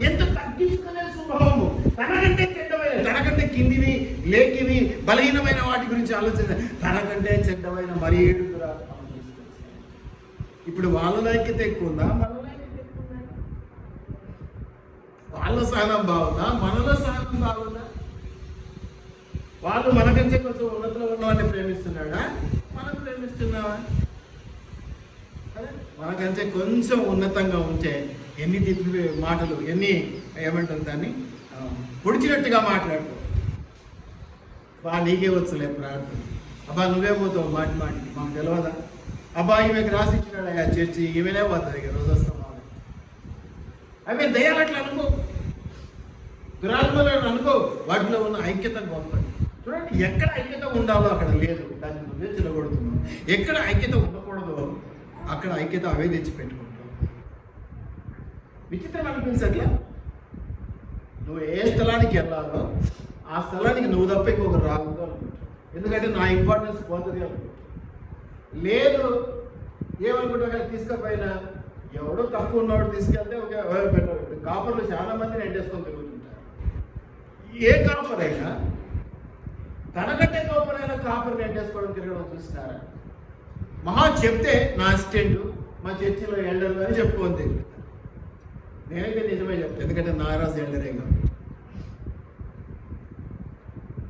ఎంత తగ్గించుకునే స్వభావము. తనకంటే చెడ్డమైన, తనకంటే కిందివి, లేకివి, బలహీనమైన వాటి గురించి ఆలోచన, తనకంటే చెడ్డమైన మరి 7 ఇప్పుడు వాళ్ళ ఐక్యత ఎక్కువ ఉందా, మనలో ఐక్యత ఎక్కువ ఉందా? వాళ్ళ సహనం బాగుందా, మనలో సహనం బాగుందా? వాళ్ళు మనకంటే కొంచెం ఉన్నతలో ఉన్నవాడిని ప్రేమిస్తున్నాడా, మనం ప్రేమిస్తున్నావా? మనకంటే కొంచెం ఉన్నతంగా ఉంటే ఎన్ని తిప్పి మాటలు, ఎన్ని ఏమంటారు దాన్ని, పొడిచినట్టుగా మాట్లాడుకో. బా నీకే వచ్చలే ప్రార్థన, అబ్బా నువ్వే పోతావు మాటి మాటికి, మాకు తెలియదా? అబ్బా ఈమెకి రాసి ఇచ్చినాడు ఆ చర్చి, ఈమెనే పోతుంది ఇక రోజు వస్తాం. అవి దయాలు అట్లా అనుకో, దురాత్మలు అనుకో. వాటిలో ఉన్న ఐక్యత గొప్ప. చూడండి, ఎక్కడ ఐక్యత ఉండాలో అక్కడ లేదు, దాన్ని నువ్వే తిరగొడుతున్నావు. ఎక్కడ ఐక్యత ఉండకూడదో అక్కడ ఐక్యత అవే తెచ్చిపెట్టుకుంటావు. విచిత్రం అనిపించట్లా? నువ్వు ఏ స్థలానికి వెళ్ళాలో ఆ స్థలానికి నువ్వు తప్ప ఇంకొకరు రాకూడదు అనుకుంటావు. ఎందుకంటే నా ఇంపార్టెన్స్ పోతుంది అనుకుంటావు. లేదు ఏమనుకుంటా కానీ తీసుకపోయినా ఎవడో తక్కువ ఉన్నవాడు తీసుకెళ్తే ఒక కాపర్లు చాలా మంది నెట్టేసుకొని తిరుగుతుంటారు. ఏ కాపరైనా తనకంటే గొప్పనైనా కాపరిని ఎంటేసుకోవడం తిరగడం చూస్తున్నారా? మహా చెప్తే నా అసిస్టెంట్ మా చర్చిలో ఎల్డర్ అని చెప్పుకోండి. నేనైతే నిజమే చెప్తాను, ఎందుకంటే నారాజు ఎల్డరే కాదు.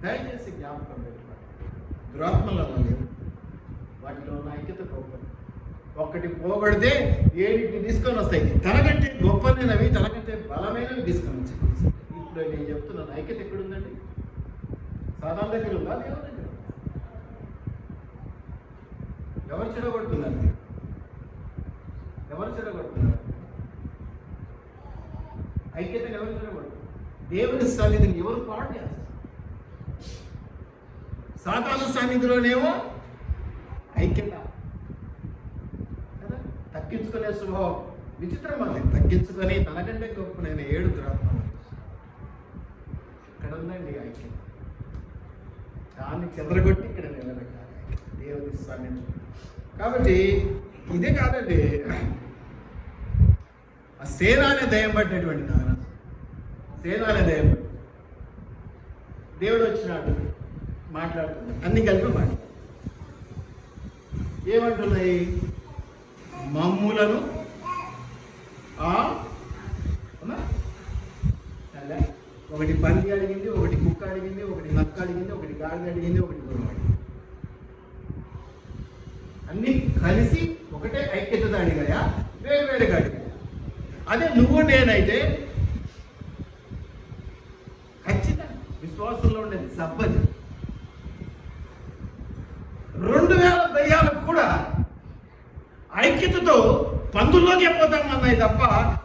దయచేసి జ్ఞాపకం పెట్టుకోండి, దురాత్మలో లేవు, వాటిలో ఉన్న ఐక్యత గొప్ప. ఒక్కటి పోగొడితే ఏడింటిని తీసుకొని వస్తాయి. తనకంటే గొప్పనైనవి, తనకంటే బలమైనవి తీసుకొని వచ్చాయి. ఇప్పుడు నేను చెప్తున్నాను, ఐక్యత ఎక్కడుందండి? సాధారణ దగ్గర ఉందా? దేవుని దగ్గర ఎవరు చెడగొడుతున్నారు? ఎవరు చెడగొడుతున్నారు? ఐక్యతను ఎవరు చెడగొడుతున్నారు? దేవుని సన్నిధిని ఎవరు పాడు చేస్తారు? సాధారణ సన్నిధిలోనేమో ఐక్యత కదా, తగ్గించుకునే స్వభావం. విచిత్రం అది. తగ్గించుకొని తనకంటే గొప్ప నేను 7 దురాత్మలు. ఇక్కడ ఉందండి ఐక్యత. దాన్ని చెదరగొట్టి ఇక్కడ నిలబెట్టాలి దేవుని సన్నిధి. కాబట్టి ఇదే కాదండి, ఆ సేన అనే దయ్యం పట్టినటువంటి నాన్న, సేన అనే దయ్యం పట్టి దేవుడు వచ్చినాడు మాట్లాడుతుంది, అన్ని కలిపి మాట్లాడు. ఏమంటున్నాయి? మమ్ములను ఒకటి పంది అడిగింది, ఒకటి కుక్క అడిగింది, ఒకటి నక్క అడిగింది, ఒకటి గాడిద అడిగింది, ఒకటి గుర్రం అడిగింది. అన్ని కలిసి ఒకటే ఐక్యతతో అడిగాయా? వేరు వేరుగా అడిగాయా? అదే నువ్వు నేనైతే ఖచ్చితంగా విశ్వాసంలో ఉండేది సబ్బది. 2000 దయ్యాలకు కూడా ఐక్యతతో పందుల్లోకి పోతామన్నాయి తప్ప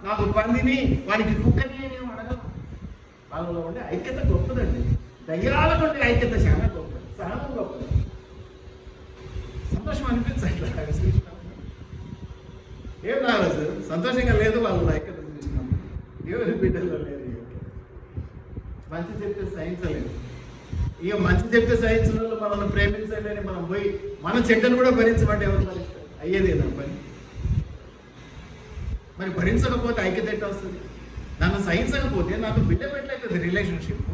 నాకు పందిని వానికి కుక్కని నేను అడగను. వాళ్ళలో ఉండే ఐక్యత గొప్పదండి. దయ్యాలకు ఉండే ఐక్యత చాలా గొప్పది, సహనం గొప్పది. సంతోషం అనిపించట్లా ఏం రాలేదు, సంతోషంగా లేదు వాళ్ళ ఐక్యత చూసినాం. దేవుని బిడ్డల్లో లేదు. మంచి చెప్తే సహించలేదు. ఇక మంచి చెప్తే సహించిన వాళ్ళు మనల్ని ప్రేమించలేని మనం పోయి మన చెడ్డను కూడా భరించమంటే ఎవరు భరిస్తారు? అయ్యేది నా పని. మరి భరించకపోతే ఐక్యత ఎట్లా వస్తుంది? నన్ను సహించకపోతే నాకు బిడ్డ పెట్టలేదు రిలేషన్షిప్.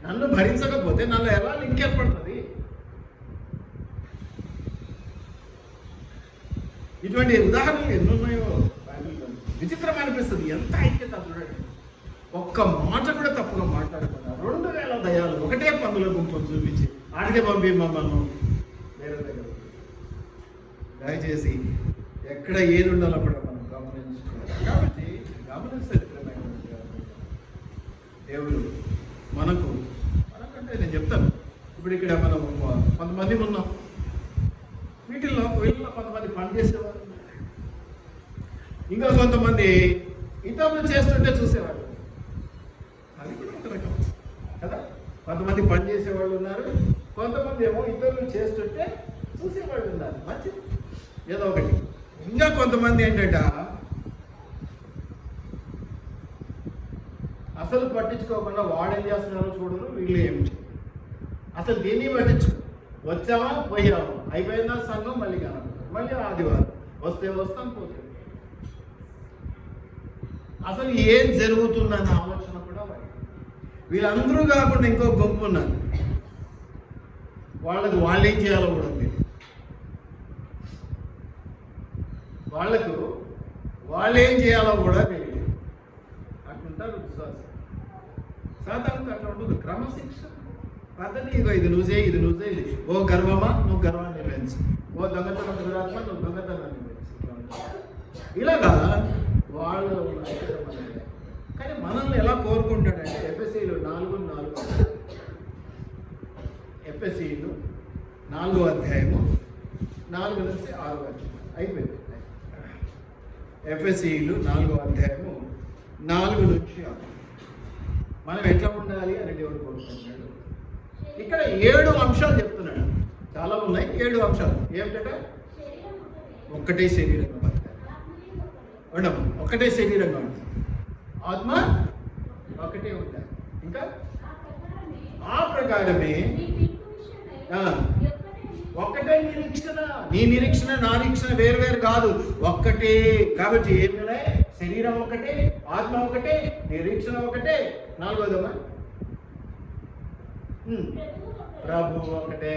నన్ను భరించకపోతే నన్ను ఎలా లింక్ ఏర్పడుతుంది? ఇటువంటి ఉదాహరణలు ఎన్నున్నాయో బైబిల్లో. విచిత్రం అనిపిస్తుంది. ఎంత ఐక్యత చూడండి. ఒక్క మాట కూడా తప్పుగా మాట్లాడకుండా 2000 దయాలు ఒకటే పందుల గుంపును చూపించి ఆడికే పంపి మమ్మల్ని వేరే దగ్గర. దయచేసి ఎక్కడ ఏది ఉండాలో కూడా మనం గమనించుకోవాలి. కాబట్టి గమనిస్తే దేవుడు మనకంటే నేను చెప్తాను. ఇప్పుడు ఇక్కడ మనం కొంతమంది ఉన్నాం, వీటిల్లో కొంతమంది పని చేసేవారు, ఇంకా కొంతమంది ఇతరులు చేస్తుంటే చూసేవాళ్ళు. అది కూడా ఒక రకం కదా. కొంతమంది పని చేసేవాళ్ళు ఉన్నారు, కొంతమంది ఏమో ఇతరులు చేస్తుంటే చూసేవాళ్ళు ఉన్నారు. మంచిది ఏదో ఒకటి. ఇంకా కొంతమంది ఏంటంటే అసలు పట్టించుకోకుండా వాడేం చేస్తున్నారో చూడరు, వీళ్ళు ఏం అసలు దీన్ని పట్టించుకో. వచ్చామా పోయామా, అయిపోయిందా సంఘం, మళ్ళీ కనపడదు, మళ్ళీ ఆదివారం వస్తే వస్తాం, పోతే అసలు ఏం జరుగుతుందన్న ఆలోచన కూడా వీళ్ళందరూ కాకుండా ఇంకో గొప్ప ఉన్నారు. వాళ్ళకు వాళ్ళేం చేయాలో కూడా తెలియదు. వాళ్లకు వాళ్ళేం చేయాలో కూడా తెలియదు. అట్లుంటారు విశ్వాసం. సాధారణంగా అట్లా ఉండదు. క్రమశిక్షణ పద్ధతి. ఇగో ఇది నువ్వు చేయి, ఇది నువ్వు చేయి. ఓ గర్వమా, నువ్వు గర్వాన్ని పెంచు. ఓ దొంగతనం దురాత్మ, నువ్వు దొంగతనాన్ని పెంచు. ఇలాగా వాళ్ళు కానీ మనల్ని ఎలా కోరుకుంటాడంటే ఎఫ్ఎస్సీలు 4:4 ఎఫ్ఎస్సీలు 4వ అధ్యాయము 4 నుంచి 6 వరకు అయిపోయింది. ఎఫ్ఎస్సీలు 4వ అధ్యాయము 4 నుంచి 6 మనం ఎట్లా ఉండాలి అని దేవుడు కోరుకుంటున్నాడు. ఇక్కడ 7 అంశాలు చెప్తున్నాడు. చాలా ఉన్నాయి, 7 అంశాలు. ఏమిటంటే ఒక్కటే శరీరంగా బతకాలి, ఉండము ఒక్కటే శరీరంగా ఉంటుంది, ఆత్మ ఒకటే ఉంటాయి. ఇంకా ఆ ప్రకారమే ఒక్కటే నిరీక్షణ. నీ నిరీక్షణ నా నిరీక్షణ వేరు వేరు కాదు, ఒక్కటే. కాబట్టి ఏమిలే, శరీరం ఒకటే, ఆత్మ ఒకటే, నిరీక్షణ ఒకటే. 4వదమ్మా ప్రభు ఒకటే.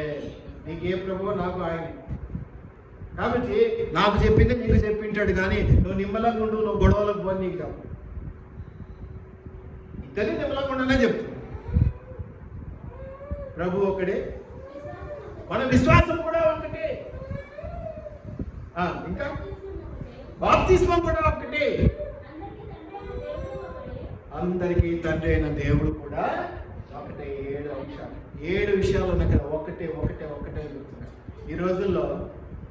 నీకు ఏ ప్రభువు? నాకు ఆయన. కాబట్టి నాకు చెప్పింది నీకు చెప్పింటాడు, కానీ నువ్వు నిమ్మలంగా ఉండు, నువ్వు గొడవలకు పోని నీకు కాదు. ఇద్దరిని నిమ్మలంగా ఉండనే చెప్తు. ప్రభు ఒకటే, మన విశ్వాసం కూడా ఒకటే, ఇంకా బాప్తిస్మం కూడా ఒకటే. అందరికీ తండ్రి అయిన దేవుడు కూడా ఒకటే. 7 విషయాలు ఉన్నాయి కదా, ఒకటే ఒకటే ఒకటే చెప్తున్నారు. ఈ రోజుల్లో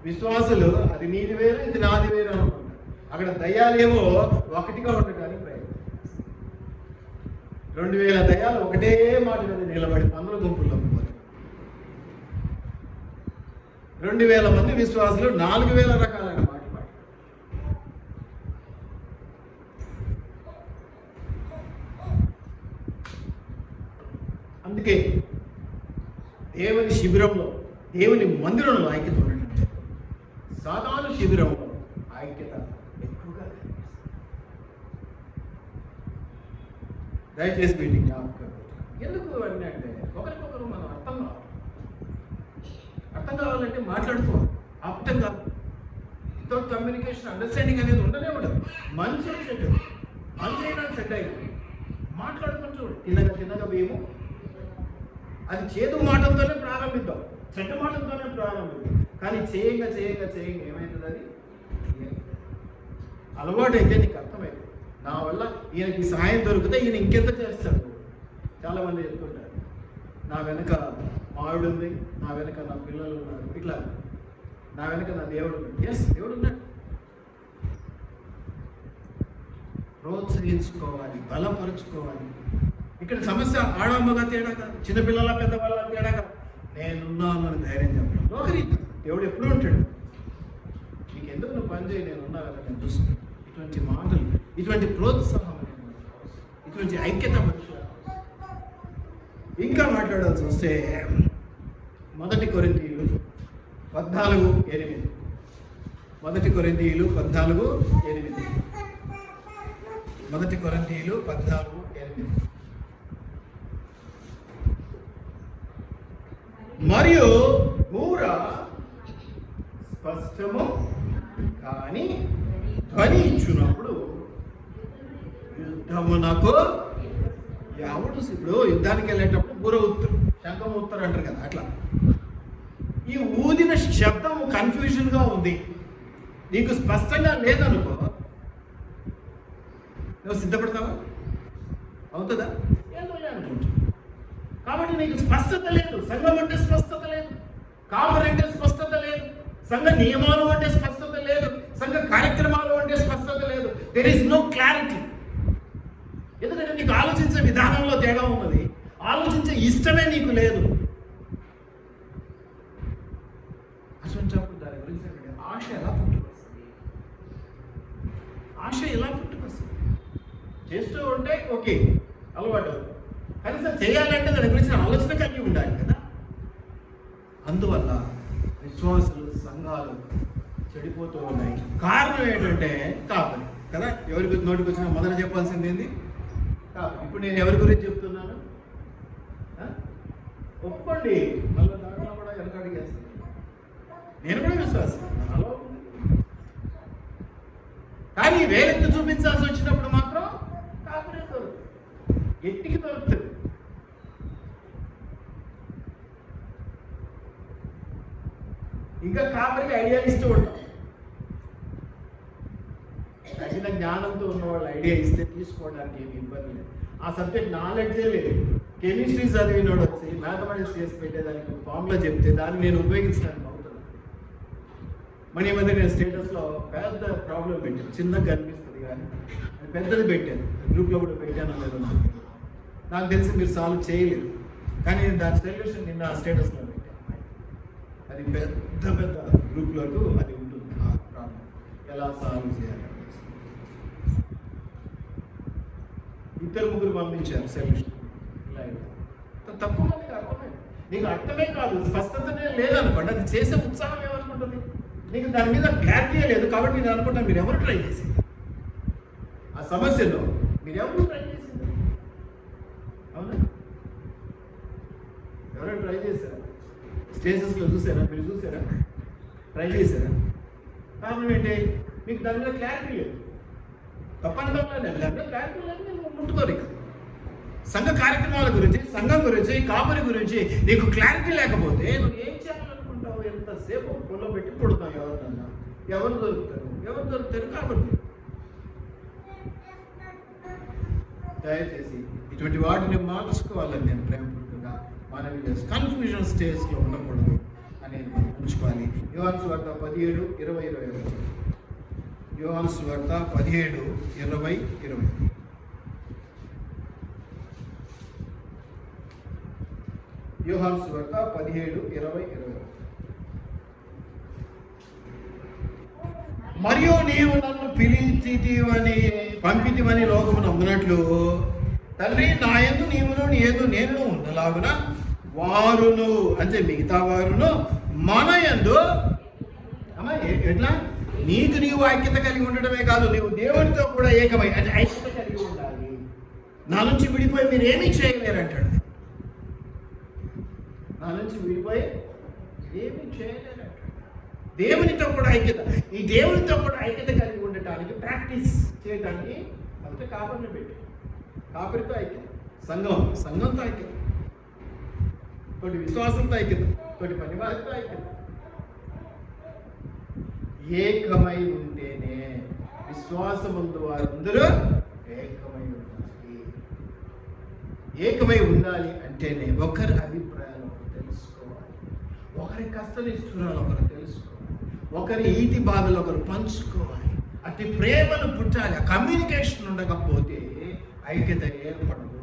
విశ్వాసులు అది నీది వేరు, ఇది నాది వేరు అనుకుంటారు. అక్కడ దయ్యాలేమో ఒకటిగా ఉండటానికి ప్రయత్నం. 2000 దయ్యాలు ఒకటే మాట మీద నిలబడి అందులో గుంపుల్లో పోతారు. 2000 మంది విశ్వాసులు 4000 రకాలైన మాట. అందుకే దేవుని శిబిరంలో, దేవుని మందిరంలో ఐక్యత ఉండటం, సాధారణ శిబిరంలో ఐక్యత ఎక్కువగా కనిపిస్తుంది. దయచేసి వీటిని జ్ఞాపకం. ఎందుకు అన్నీ అంటే ఒకరికొకరు మనం అర్థం కావాలంటే మాట్లాడుకోవాలి, ఆపటం కాదు. వితౌట్ కమ్యూనికేషన్ అండర్స్టాండింగ్ అనేది ఉండనే ఉండదు. మంచి సెట్ అయినా సెట్ అయింది మాట్లాడుకొని చూడు. తిన్నగా మేము అది చేదు మాటలతోనే ప్రారంభిద్దాం, చెడ్డ మాటలతోనే ప్రారంభిద్దాం. కానీ చేయంగా ఏమవుతుంది? అది అలవాటు అయితే నీకు అర్థమైంది. నా వల్ల ఈయనకి సహాయం దొరికితే ఈయన ఇంకెంత చేస్తాడు. చాలామంది చెప్తుంటారు, నా వెనక మావిడు ఉంది, నా వెనక నా పిల్లలు ఉన్నారు, ఇట్లా నా వెనక నా దేవుడు ఉన్నాడు. ఎస్, దేవుడు ఉన్నాడు. ప్రోత్సహించుకోవాలి, బలపరుచుకోవాలి. ఇక్కడ సమస్య ఆడమ్మగా తేడా కాదు, చిన్నపిల్లల పెద్దవాళ్ళ తేడా కాదు. నేనున్నాను అని ధైర్యం చెప్పడం. ఒకరి దేవుడు ఎప్పుడూ ఉంటాడు. నీకు ఎందుకు నువ్వు పని చేయి, నేను ఉన్నా కదా, నేను చూస్తాను. ఇటువంటి మాటలు, ఇటువంటి ప్రోత్సాహం, ఇటువంటి ఐక్యత మనుషులు. ఇంకా మాట్లాడాల్సి వస్తే 1 కొరింథీయులు 14:8. 1 కొరింథీయులు 14:8. 1 కొరింథీయులు 14:8. మరియు ఊర స్పష్టము కానీ ధ్వని ఇచ్చినప్పుడు యుద్ధమునకు ఎవడు. ఇప్పుడు యుద్ధానికి వెళ్ళేటప్పుడు బూర ఊతారు, శంఖం ఊతారు అంటారు కదా, అట్లా ఈ ఊదిన శబ్దం కన్ఫ్యూజన్గా ఉంది, నీకు స్పష్టంగా లేదనుకో, నువ్వు సిద్ధపడతావా? అవుతుందా? ఏదో అనుకుంటా. కాబట్టి నీకు స్పష్టత లేదు. సంఘం అంటే స్పష్టత లేదు, కామన్ అంటే స్పష్టత లేదు, సంఘ నియమాలు అంటే స్పష్టత లేదు, సంఘ కార్యక్రమాలు అంటే స్పష్టత లేదు. There is no clarity. ఎందుకంటే నీకు ఆలోచించే విధానంలో తేడా ఉన్నది, ఆలోచించే ఇష్టమే నీకు లేదు. అసలు దాని గురించి ఆశ ఎలా పుట్టుకొస్తుంది? ఆశ ఎలా పుట్టుకొస్తుంది? చేస్తూ ఉంటే ఓకే, అలవాటు. కనీసం చేయాలంటే దాని గురించి ఆలోచన కలిగి ఉండాలి కదా. అందువల్ల విశ్వాసులు, సంఘాలు చెడిపోతూ ఉన్నాయి. కారణం ఏంటంటే కాపరి కదా. ఎవరికి నోటికి వచ్చినా మొదట చెప్పాల్సింది ఏంది? కాపరి. ఇప్పుడు నేను ఎవరి గురించి చెప్తున్నాను? ఒప్పుకోండి, మళ్ళీ దాంట్లో కూడా వెనకాడికి వేస్తాను. నేను కూడా విశ్వాసం నాలో ఉంది. కానీ వేలెత్తి చూపించాల్సి వచ్చినప్పుడు మాత్రం కాపరి దొరుకుతుంది, ఎట్టికి దొరుకుతుంది. ఇంకా కాపరికి ఐడియా ఇస్తూ ఉంటాం. తగిన జ్ఞానంతో ఉన్నవాళ్ళు ఐడియా ఇస్తే తీసుకోవడానికి ఏమి ఇబ్బంది లేదు. ఆ సబ్జెక్ట్ నాలెడ్జే లేదు. కెమిస్ట్రీ చదివినోడు వచ్చి మ్యాథమెటిక్స్ చేసి పెట్టేదానికి ఫార్ములా చెప్తే దాన్ని నేను ఉపయోగించడానికి అవుతున్నాను. మన ఈ మధ్య నేను స్టేటస్లో పెద్ద ప్రాబ్లం పెట్టాను, చిన్నగా కనిపిస్తుంది కానీ పెద్దది పెట్టాను, గ్రూప్లో కూడా పెట్టాను లేదు. నాకు తెలిసి మీరు సాల్వ్ చేయలేరు, కానీ నేను దాని సొల్యూషన్ నిన్న స్టేటస్లో పెట్టాను. అది పెద్ద పెద్ద గ్రూప్లకు అది ఉంటుంది, ఆ ప్రాబ్లం ఎలా సాల్వ్ చేయాలి. 2-3 పంపించారు సొల్యూషన్. తక్కువ మందికి అర్థమైంది. నీకు అర్థమే కాదు, స్పష్టతనే లేదనుకోండి, అది చేసే ఉత్సాహం ఏమనుకుంటుంది? నీకు దాని మీద క్లారిటీ లేదు. కాబట్టి నేను అనుకుంటాను, మీరు ఎవరు ట్రై చేసింది ఆ సమస్యలో? మీరు ఎవరు ట్రై చేసింది? అవునా? ఎవరైనా ట్రై చేశారా? స్టేజెస్లో చూసారా? మీరు చూసారా? ట్రై చేశారా? కారణం ఏంటి? మీకు దాని మీద క్లారిటీ లేదు. తప్పనడం లేదు, క్లారిటీ లేదు, నేను ముట్టుకోరు. సంఘ కార్యక్రమాల గురించి, సంఘం గురించి, కాపరి గురించి నీకు క్లారిటీ లేకపోతే నువ్వు ఏం చేయాలనుకుంటావు? ఎంతసేపు పొల్లో పెట్టి పుడతావు. ఎవరినన్నా ఎవరు దొరుకుతారు కాబట్టి దయచేసి ఇటువంటి వాటిని మార్చుకోవాలని నేను ప్రేమపూర్వకంగా మనవి చేస్తాను. కన్ఫ్యూజన్ స్టేజ్లో ఉండకూడదు అనేది మనం ఉంచుకోవాలి. యోహాను సువార్త 17:20-21. యోహాను సువార్త 17:20-21. యోహాను సువార్త 17:20-21. మరియు నీవు నన్ను పంపితివని లోకము నమ్మునట్లు తండ్రి నా యందు నీవును నీ యందు నేను ఉన్నలాగున వారును, అంటే మిగతా వారును మన యందు ఎట్లా నీవు ఐక్యత కలిగి ఉండడమే కాదు, నీవు దేవుడితో కూడా ఏకమై, అంటే ఐక్యత కలిగి ఉండాలి. నా నుంచి విడిపోయి మీరు ఏమీ చేయలేరంటాడు. నా నుంచి విడిపోయి ఏమీ చేయలేరంటాడు. దేవునితో కూడా ఐక్యత, ఈ దేవునితో కూడా ఐక్యత కలిగి ఉండటానికి ప్రాక్టీస్ చేయడానికి అంతే కాపరిని పెట్టి, కాపరితో ఐక్యత, సంఘంతో ఐక్యత, తోటి విశ్వాసంతో ఐక్యత, తోటి పనివారితో ఐక్యత. ఏకమై ఉంటేనే విశ్వాసముందు వారందరూ ఏకమై ఉండాలి. ఏకమై ఉండాలి అంటేనే ఒకరి అభిప్రాయాలు ఒకరు తెలుసుకోవాలి, ఒకరి కష్ట నిష్ఠురాలు ఒకరు తెలుసుకోవాలి, ఒకరి ఈతి బాధలు ఒకరు పంచుకోవాలి. అతి ప్రేమను పుట్టాలి. కమ్యూనికేషన్ ఉండకపోతే ఐక్యత ఏర్పడదు.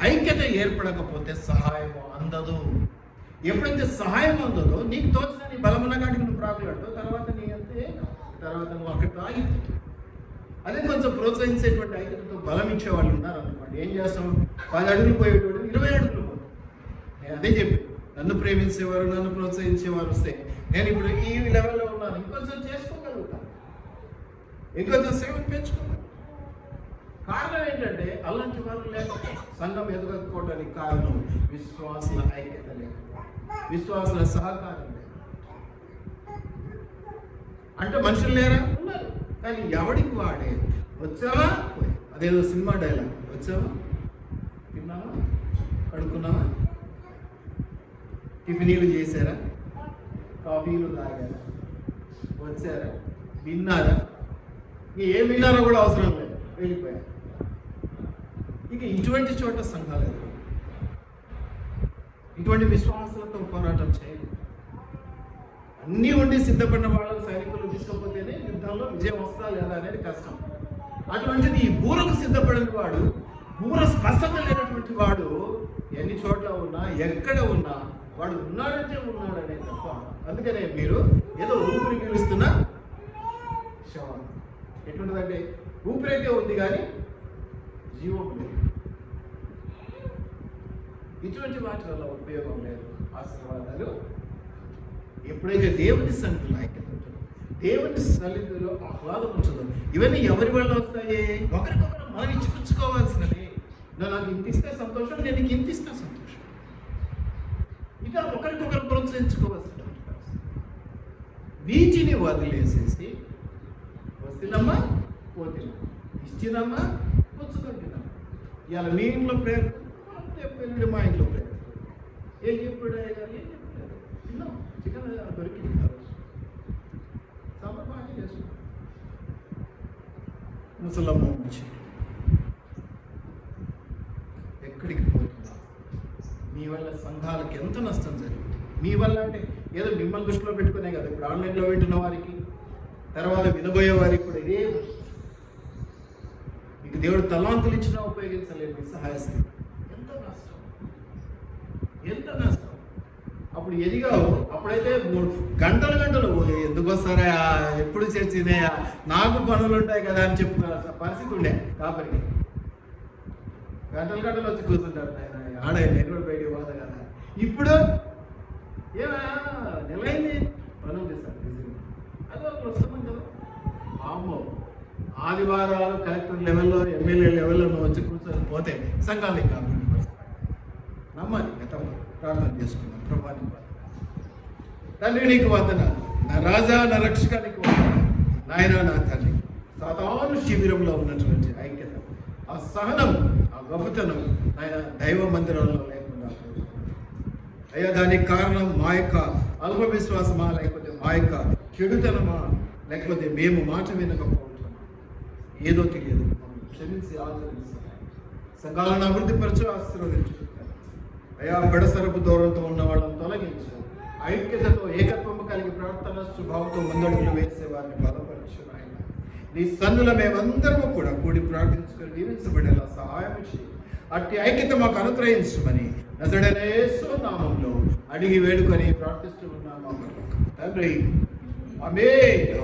ఐక్యత ఏర్పడకపోతే సహాయం అందదు. ఎప్పుడైతే సహాయం అందదో నీకు తోచిన నీ బలమున్న కాడికి నువ్వు ప్రాకులాడు, తర్వాత నీ అంతే, తర్వాత నువ్వు అక్కడితో ఆగిపోతావు. అదే కొంచెం ప్రోత్సహించేటువంటి ఐక్యతతో బలం ఇచ్చేవాళ్ళు ఉన్నారు అనుకోండి, ఏం చేస్తాం? 10 అడుగులు పోయేటోడు 20 అడుగులు పోతాం. నేను అదే చెప్పి, నన్ను ప్రేమించేవారు, నన్ను ప్రోత్సహించేవారు వస్తే నేను ఇప్పుడు ఈ లెవెల్లో ఉన్నాను, ఇంకొంచెం చేసుకోగలుగుతాను, ఇంకొంచెం సేవలు పెంచుకోగలను. కారణం ఏంటంటే అలాంటి వారు లేక సంఘం ఎదగకపోవడానికి కారణం విశ్వాసుల ఐక్యత లేదు, విశ్వాసుల సహకారం లేదు. అంటే మనుషులు లేరా? ఉన్నారు, కానీ ఎవడికి వాడే. వచ్చావా? అదేదో సినిమా డైలాగ్, వచ్చావా, తిన్నావా, కడుక్కున్నావా, టిఫినీలు చేశారా, కాఫీలు తాగారా, వచ్చారా, విన్నారా? ఏం విన్నారో కూడా అవసరం లేదు, వెళ్ళిపోయారు. ఇక ఇటువంటి చోట సంఘాలు ఇటువంటి విశ్వాసాలతో పోరాటం చేయాలి. అన్నీ ఉండి సిద్ధపడిన వాళ్ళని సైనికులు తీసుకపోతేనే యుద్ధంలో విజయం వస్తా లేదా అనేది కష్టం. అటువంటిది ఈ బూరకు సిద్ధపడిన వాడు, బూర స్పష్టత లేనటువంటి వాడు ఎన్ని చోట్ల ఉన్నా, ఎక్కడ ఉన్నా వాడు ఉన్నాడంటే ఉన్నాడనే తప్ప. అందుకనే మీరు ఏదో ఊపిరి పీలుస్తున్నా శవం ఎటువంటిదంటే ఊపిరైతే ఉంది కానీ జీవం లేదు. ఇటువంటి వాటి వల్ల ఉపయోగం లేదు. ఆశీర్వాదాలు ఎప్పుడైతే దేవుని సన్నిధిలో ఐక్యత ఉంటుందో, దేవుని సన్నిధిలో ఆహ్లాదం ఉంటుందో, ఇవన్నీ ఎవరి వల్ల వస్తాయి? ఒకరికొకరు మనం ఇచ్చిపుచ్చుకోవాల్సినది. నాకు ఇంత ఇస్తే సంతోషం, నేను నీకు ఇంత ఇస్తే సంతోషం. ఇక ఒకరికొకరు ప్రోత్సహించుకోవాల్సినటువంటి పరిస్థితి. వీటిని వదిలేసేసి వస్తున్నామా పోతున్నామా, ఇచ్చినామా పుచ్చుకుంటున్నామా. ఇవాళ మీ ఇంట్లో ప్రేమ, రేపు మా ఇంట్లో ప్రేమ. ఏం చెప్పాడు అయ్య గారు? ఏం చెప్పలేదు, తిన్నాం, చికెన్ దొరికింది, సాంబార్ బాగా చేసుకున్నాం. ముసలమ్మ వచ్చి ఎక్కడికి పోతుందా? మీ వల్ల సంఘాలకు ఎంత నష్టం జరిగింది. మీ వల్ల అంటే ఏదో మిమ్మల్ని దృష్టిలో పెట్టుకునే కదా, ఇప్పుడు ఆన్లైన్లో వింటున్న వారికి, తర్వాత వినబోయే వారికి కూడా ఇదే. మీకు దేవుడు తలాంతులు ఇచ్చినా ఉపయోగించలేదు మీ సహాయస్థితి. ఎంత నష్టం, ఎంత నష్టం. అప్పుడు ఎదిగావు, అప్పుడైతే గంటలు ఎందుకు వస్తారా, ఎప్పుడు చేసినాయా, నాకు పనులు ఉంటాయి కదా అని చెప్పుకున్న పరిస్థితి ఉండే. కాబట్టి గంటలు వచ్చి కూర్చుంటారు, ఆడ నేను కూడా బయటికి పోతా కదా. ఇప్పుడు నెలైంది పనులు చేస్తాను, అది ఒక వస్తాం కదా. అమ్మో, ఆదివారాలు కలెక్టర్ లెవెల్లో, ఎమ్మెల్యే లెవెల్లో నువ్వు వచ్చి కూర్చొని పోతే సంఘాలు ఇంకా నమ్మాలి. గతంలో ప్రార్థన చేసుకున్నాం. ప్రభాని తండ్రి నీకు వందనాలు, నా రాజా నా రక్షక నీకు వందనాలు. నాయన నా తండ్రి, సాతాను శిబిరంలో ఉన్నటువంటి ఐక్యత, ఆ సహనం, ఆ గొప్పతనం ఆయన దైవ మందిరంలో లేకుండా అయ్యా, దానికి కారణం మా యొక్క అల్ప విశ్వాసమా, లేకపోతే మా యొక్క చెడుతనమా, లేకపోతే మేము మాట వినకపోవటమా, ఏదో తెలియదు. క్షమించి ఆచరిస్తాను. సంఘాలను అభివృద్ధిపరచు, ఆశీర్వదించుకుంటాను. అయ్యా, బెడసరపు దూరంతో ఉన్న వాళ్ళని తొలగించు, ఐక్యతతో ఏకత్వము కలిగి ప్రార్థన స్వభావంతో ముందడుగులు వేసే వారిని బలపరచు. ఆయన నీ సన్నుల మేమందరము కూడా కూడి ప్రార్థించుకొని దీవించబడేలా సహాయం చేయి. అట్టి ఐక్యత మాకు అనుగ్రహించమని నజరేయుడైన యేసు నామములో అడిగి వేడుకొని ప్రార్థిస్తూ ఉన్నాము తండ్రి. ఆమేన్.